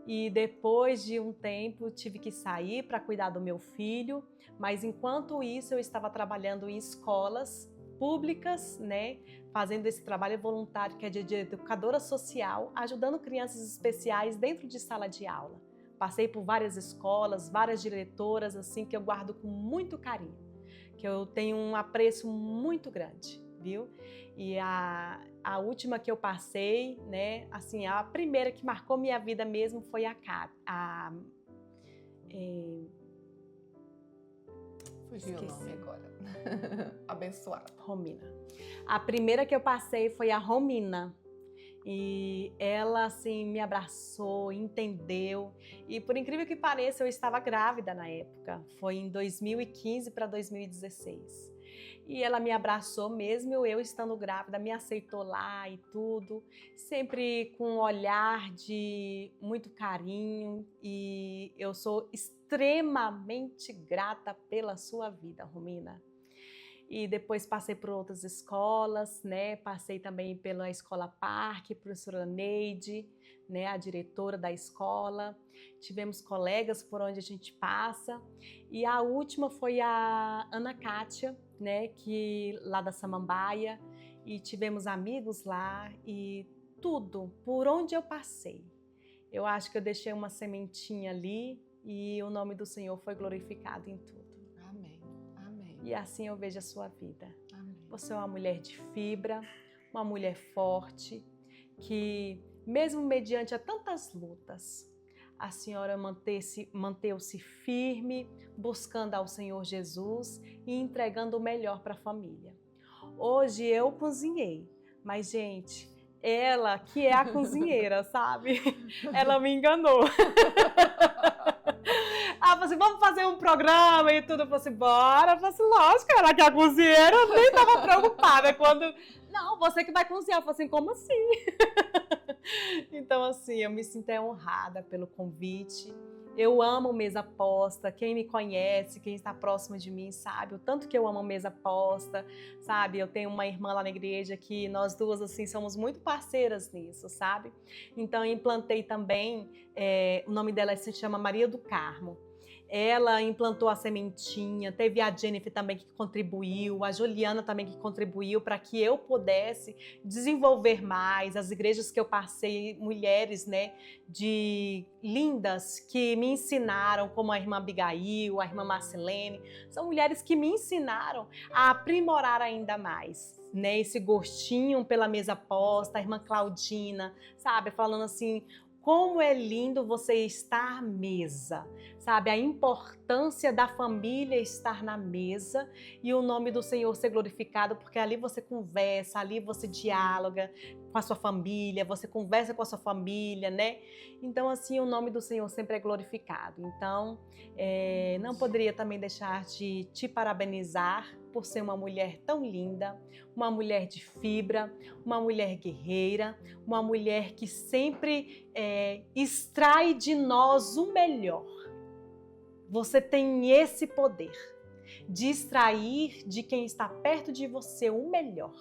E depois de um tempo tive que sair para cuidar do meu filho, mas enquanto isso eu estava trabalhando em escolas públicas, né? Fazendo esse trabalho voluntário que é de educadora social, ajudando crianças especiais dentro de sala de aula. Passei por várias escolas, várias diretoras, assim, que eu guardo com muito carinho, que eu tenho um apreço muito grande, viu? E a última que eu passei, né, assim, a primeira que marcou minha vida mesmo foi fugiu o nome agora. Abençoada. Romina. A primeira que eu passei foi a Romina. E ela, assim, me abraçou, entendeu. E por incrível que pareça, eu estava grávida na época. Foi em 2015 para 2016. E ela me abraçou mesmo eu estando grávida, me aceitou lá e tudo. Sempre com um olhar de muito carinho. E eu sou extremamente grata pela sua vida, Romina. E depois passei por outras escolas, né? Passei também pela Escola Parque, professora Neide, né? A diretora da escola. Tivemos colegas por onde a gente passa. E a última foi a Ana Kátia, né? Que lá da Samambaia. E tivemos amigos lá e tudo, por onde eu passei. Eu acho que eu deixei uma sementinha ali e o nome do Senhor foi glorificado em tudo. E assim eu vejo a sua vida. Amém. Você é uma mulher de fibra, uma mulher forte, que mesmo mediante a tantas lutas, a senhora manteve-se firme, buscando ao Senhor Jesus e entregando o melhor para a família. Hoje eu cozinhei, mas gente, ela que é a cozinheira, sabe? Ela me enganou. Ela falou assim, vamos fazer um programa e tudo. Eu falei assim, bora. Eu falei assim, lógico, ela que é a cozinheira, eu nem estava preocupada. Quando, não, você que vai cozinhar. Eu falei assim, como assim? Então, assim, eu me sinto honrada pelo convite. Eu amo mesa posta. Quem me conhece, quem está próximo de mim, sabe o tanto que eu amo mesa posta, sabe? Eu tenho uma irmã lá na igreja que nós duas, assim, somos muito parceiras nisso, sabe? Então, eu implantei também, o nome dela se chama Maria do Carmo. Ela implantou a sementinha, teve a Jennifer também que contribuiu, a Juliana também que contribuiu para que eu pudesse desenvolver mais. As igrejas que eu passei, mulheres, né, lindas que me ensinaram, como a irmã Abigail, a irmã Marcelene, são mulheres que me ensinaram a aprimorar ainda mais, né, esse gostinho pela mesa posta, a irmã Claudina, sabe, falando assim, Como é lindo você estar à mesa, sabe? A importância da família estar na mesa e o nome do Senhor ser glorificado, porque ali você conversa, ali você dialoga com a sua família, você conversa com a sua família, né? Então, assim, o nome do Senhor sempre é glorificado. Então, não poderia também deixar de te parabenizar por ser uma mulher tão linda, uma mulher de fibra, uma mulher guerreira, uma mulher que sempre extrai de nós o melhor. Você tem esse poder de extrair de quem está perto de você o melhor.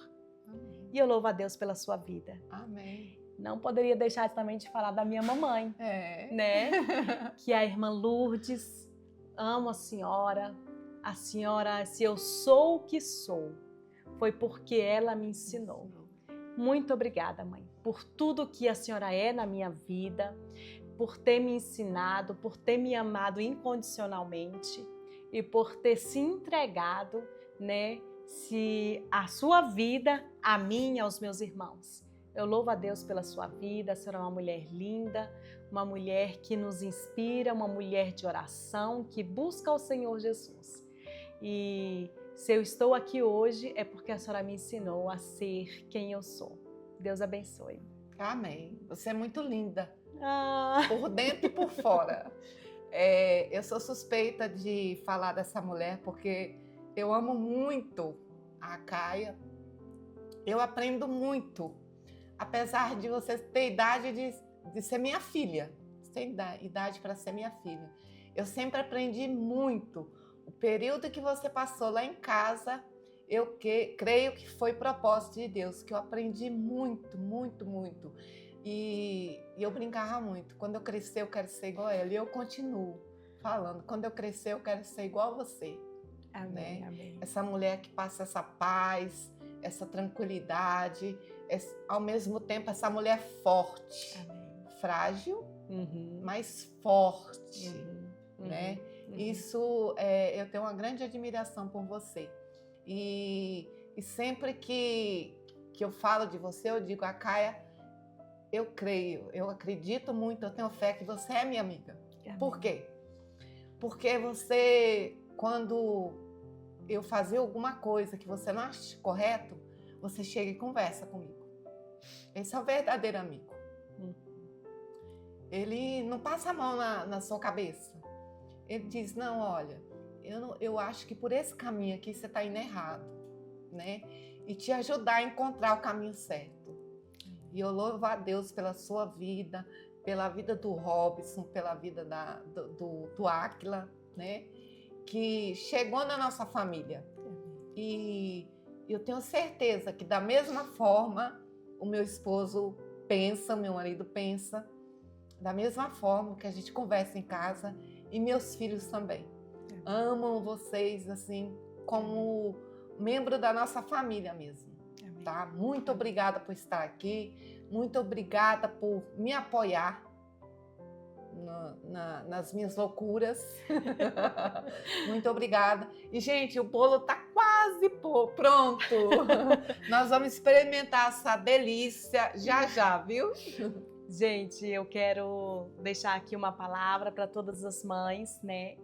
Amém. E eu louvo a Deus pela sua vida. Amém. Não poderia deixar também de falar da minha mamãe, né? Que é a irmã Lourdes. Amo a senhora. A senhora, se eu sou o que sou, foi porque ela me ensinou. Muito obrigada, mãe, por tudo que a senhora é na minha vida, por ter me ensinado, por ter me amado incondicionalmente e por ter se entregado, né, se a sua vida, a minha, aos meus irmãos. Eu louvo a Deus pela sua vida, a senhora é uma mulher linda, uma mulher que nos inspira, uma mulher de oração, que busca o Senhor Jesus. E se eu estou aqui hoje é porque a senhora me ensinou a ser quem eu sou. Deus abençoe. Amém. Você é muito linda, Ah. por dentro e por fora. Eu sou suspeita de falar dessa mulher porque eu amo muito a Caia. Eu aprendo muito, apesar de você ter idade de ser minha filha. Você tem idade para ser minha filha. Eu sempre aprendi muito. O período que você passou lá em casa, eu creio que foi propósito de Deus, que eu aprendi muito, muito, muito. E eu brincava muito. Quando eu crescer, eu quero ser igual a ela. E eu continuo falando. Quando eu crescer, eu quero ser igual a você. Amém, né? amém. Essa mulher que passa essa paz, essa tranquilidade, ao mesmo tempo, essa mulher forte. Amém. Frágil, Uhum. mas forte. Uhum. Né? Uhum. Isso, eu tenho uma grande admiração por você. E sempre que eu falo de você, eu digo, a Caia, eu creio, eu acredito muito, eu tenho fé que você é minha amiga. Amém. Por quê? Porque você, quando eu fazer alguma coisa que você não acha correto, você chega e conversa comigo. Esse é o verdadeiro amigo. Ele não passa a mão na sua cabeça. Ele diz, não, olha, eu acho que por esse caminho aqui você está indo errado, né? E te ajudar a encontrar o caminho certo. E eu louvo a Deus pela sua vida, pela vida do Robson, pela vida do Áquila, né? Que chegou na nossa família. E eu tenho certeza que da mesma forma o meu esposo pensa, meu marido pensa, da mesma forma que a gente conversa em casa, e meus filhos também. Amam vocês, assim, como membro da nossa família mesmo. Tá? Muito obrigada por estar aqui, muito obrigada por me apoiar nas minhas loucuras. Muito obrigada. E, gente, o bolo tá quase pronto. Nós vamos experimentar essa delícia já, viu? Gente, eu quero deixar aqui uma palavra para todas as mães, né?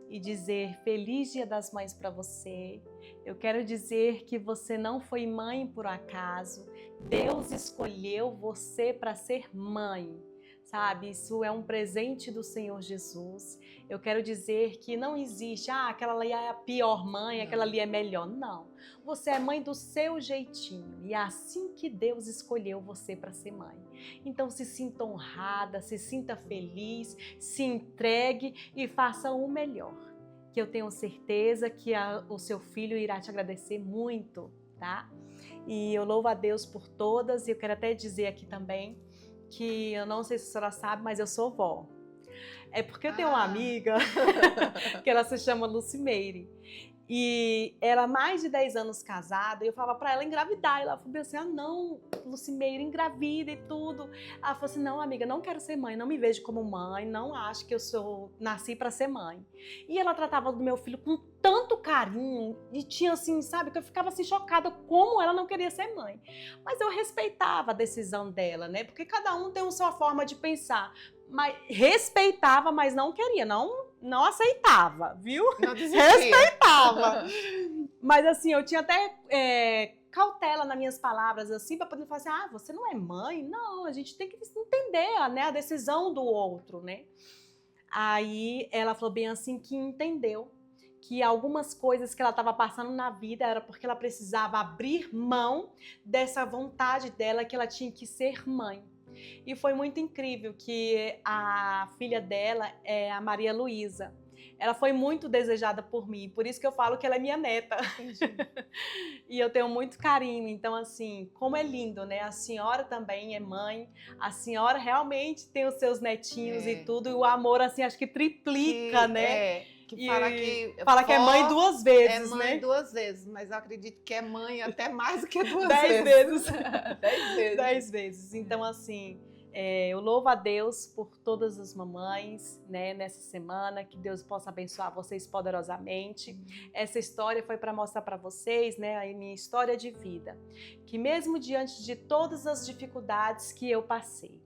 E dizer Feliz Dia das Mães para você. Eu quero dizer que você não foi mãe por acaso. Deus escolheu você para ser mãe. Sabe, isso é um presente do Senhor Jesus. Eu quero dizer que não existe, aquela ali é a pior mãe, aquela ali é melhor. Não, você é mãe do seu jeitinho e é assim que Deus escolheu você para ser mãe. Então se sinta honrada, se sinta feliz, se entregue e faça o melhor. Que eu tenho certeza que o seu filho irá te agradecer muito, tá? E eu louvo a Deus por todas e eu quero até dizer aqui também que eu não sei se a senhora sabe, mas eu sou vó. É porque eu tenho uma amiga que ela se chama Lucimeire. E ela, mais de 10 anos casada, e eu falava pra ela engravidar. E ela falou assim, não, Lucimeire, engravida e tudo. Ela falou assim, não, amiga, não quero ser mãe, não me vejo como mãe, não acho que nasci pra ser mãe. E ela tratava do meu filho com tanto carinho e tinha assim, sabe, que eu ficava assim chocada como ela não queria ser mãe. Mas eu respeitava a decisão dela, né? Porque cada um tem a sua forma de pensar. Mas respeitava, mas não queria, não aceitava, viu? Não desistia. Respeitava. Mas assim, eu tinha até cautela nas minhas palavras, assim, para poder falar assim, ah, você não é mãe? Não, a gente tem que entender, né, a decisão do outro, né? Aí ela falou bem assim que entendeu que algumas coisas que ela estava passando na vida era porque ela precisava abrir mão dessa vontade dela que ela tinha que ser mãe. E foi muito incrível que a filha dela é a Maria Luísa. Ela foi muito desejada por mim, por isso que eu falo que ela é minha neta. E eu tenho muito carinho, então assim, como é lindo, né? A senhora também é mãe, a senhora realmente tem os seus netinhos e tudo, e o amor assim, acho que triplica, né? Que fala que fala que é mãe duas vezes, é mãe né? 2 vezes, mas eu acredito que é mãe até mais do que 2 10 vezes. vezes. 10 vezes. 10 vezes. Então, assim, eu louvo a Deus por todas as mamães, né, nessa semana, que Deus possa abençoar vocês poderosamente. Essa história foi para mostrar para vocês, né, a minha história de vida, que mesmo diante de todas as dificuldades que eu passei,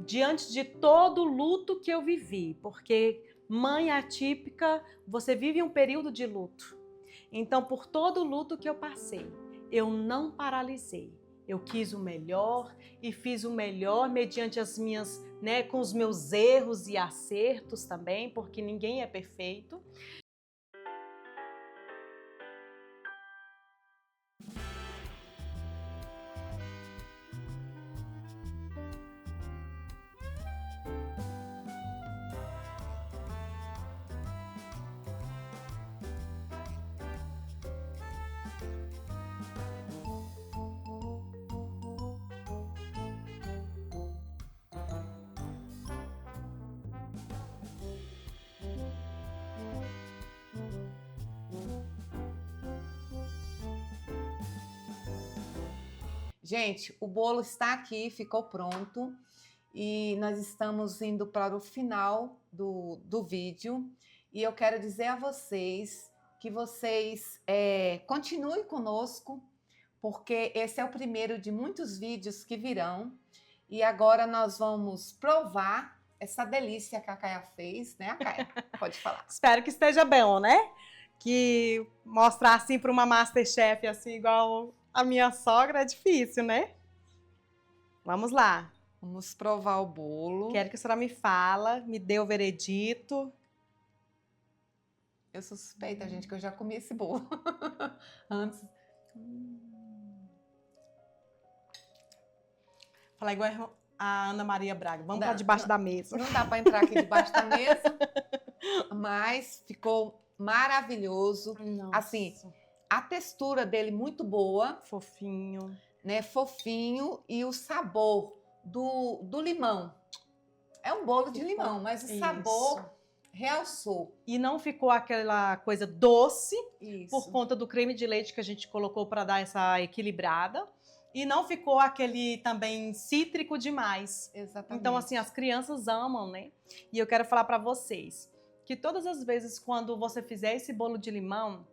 diante de todo o luto que eu vivi, porque mãe atípica, você vive um período de luto. Então, por todo o luto que eu passei, eu não paralisei. Eu quis o melhor e fiz o melhor mediante as minhas, né, com os meus erros e acertos também, porque ninguém é perfeito. Gente, o bolo está aqui, ficou pronto e nós estamos indo para o final do vídeo e eu quero dizer a vocês que vocês continuem conosco, porque esse é o primeiro de muitos vídeos que virão e agora nós vamos provar essa delícia que a Caia fez, né, Caia? Pode falar. Espero que esteja bom, né? Que mostrar assim para uma Masterchef assim igual a minha sogra é difícil, né? Vamos lá. Vamos provar o bolo. Quero que a senhora me fala, me dê o veredito. Eu sou suspeita, gente, que eu já comi esse bolo antes. Falar igual a Ana Maria Braga. Vamos para debaixo da mesa. Não dá para entrar aqui debaixo da mesa, mas ficou maravilhoso. Nossa. Assim, a textura dele muito boa. Fofinho. Né? Fofinho e o sabor do limão. É um bolo de limão, mas o sabor realçou. E não ficou aquela coisa doce, Isso. por conta do creme de leite que a gente colocou para dar essa equilibrada. E não ficou aquele também cítrico demais. Exatamente. Então, assim, as crianças amam, né? E eu quero falar para vocês que todas as vezes quando você fizer esse bolo de limão,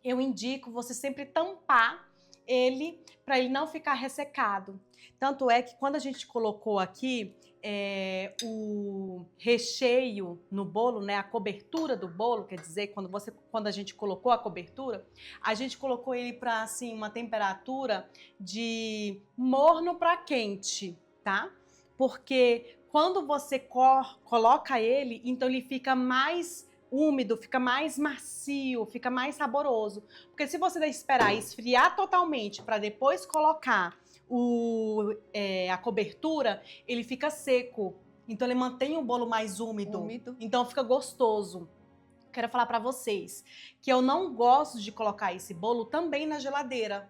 eu indico você sempre tampar ele para ele não ficar ressecado. Tanto é que quando a gente colocou aqui o recheio no bolo, né, a cobertura do bolo, quer dizer, quando a gente colocou a cobertura, a gente colocou ele para assim uma temperatura de morno para quente, tá? Porque quando você coloca ele, então ele fica mais úmido, fica mais macio, fica mais saboroso. Porque se você esperar esfriar totalmente para depois colocar a cobertura, ele fica seco. Então ele mantém o bolo mais úmido. Então fica gostoso. Quero falar para vocês que eu não gosto de colocar esse bolo também na geladeira.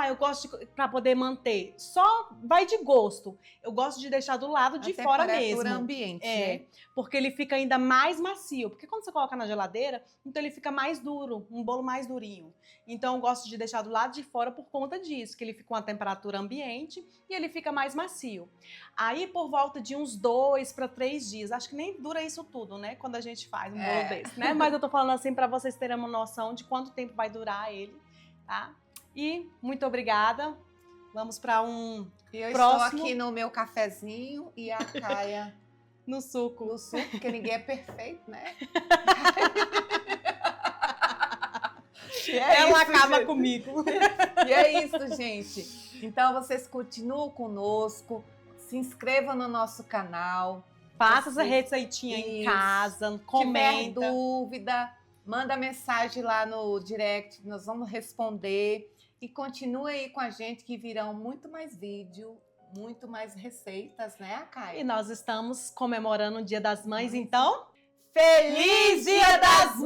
eu gosto para poder manter. Só vai de gosto. Eu gosto de deixar do lado de fora mesmo. Temperatura ambiente, né? Porque ele fica ainda mais macio. Porque quando você coloca na geladeira, então ele fica mais duro, um bolo mais durinho. Então eu gosto de deixar do lado de fora por conta disso, que ele fica com a temperatura ambiente e ele fica mais macio. Aí por volta de uns 2 para 3 dias, acho que nem dura isso tudo, né? Quando a gente faz um bolo desse, né? Mas eu tô falando assim para vocês terem uma noção de quanto tempo vai durar ele, tá? E muito obrigada. Vamos para um eu próximo. Estou aqui no meu cafezinho e a Caia no suco. No suco, porque ninguém é perfeito, né? Ela acaba comigo. E é isso, gente. Então, vocês continuam conosco, se inscrevam no nosso canal. Faça essa receitinha em casa, comenta. Se tiver dúvida, manda mensagem lá no direct, nós vamos responder. E continue aí com a gente que virão muito mais vídeo, muito mais receitas, né, Caia? E nós estamos comemorando o Dia das Mães, então... Feliz Dia das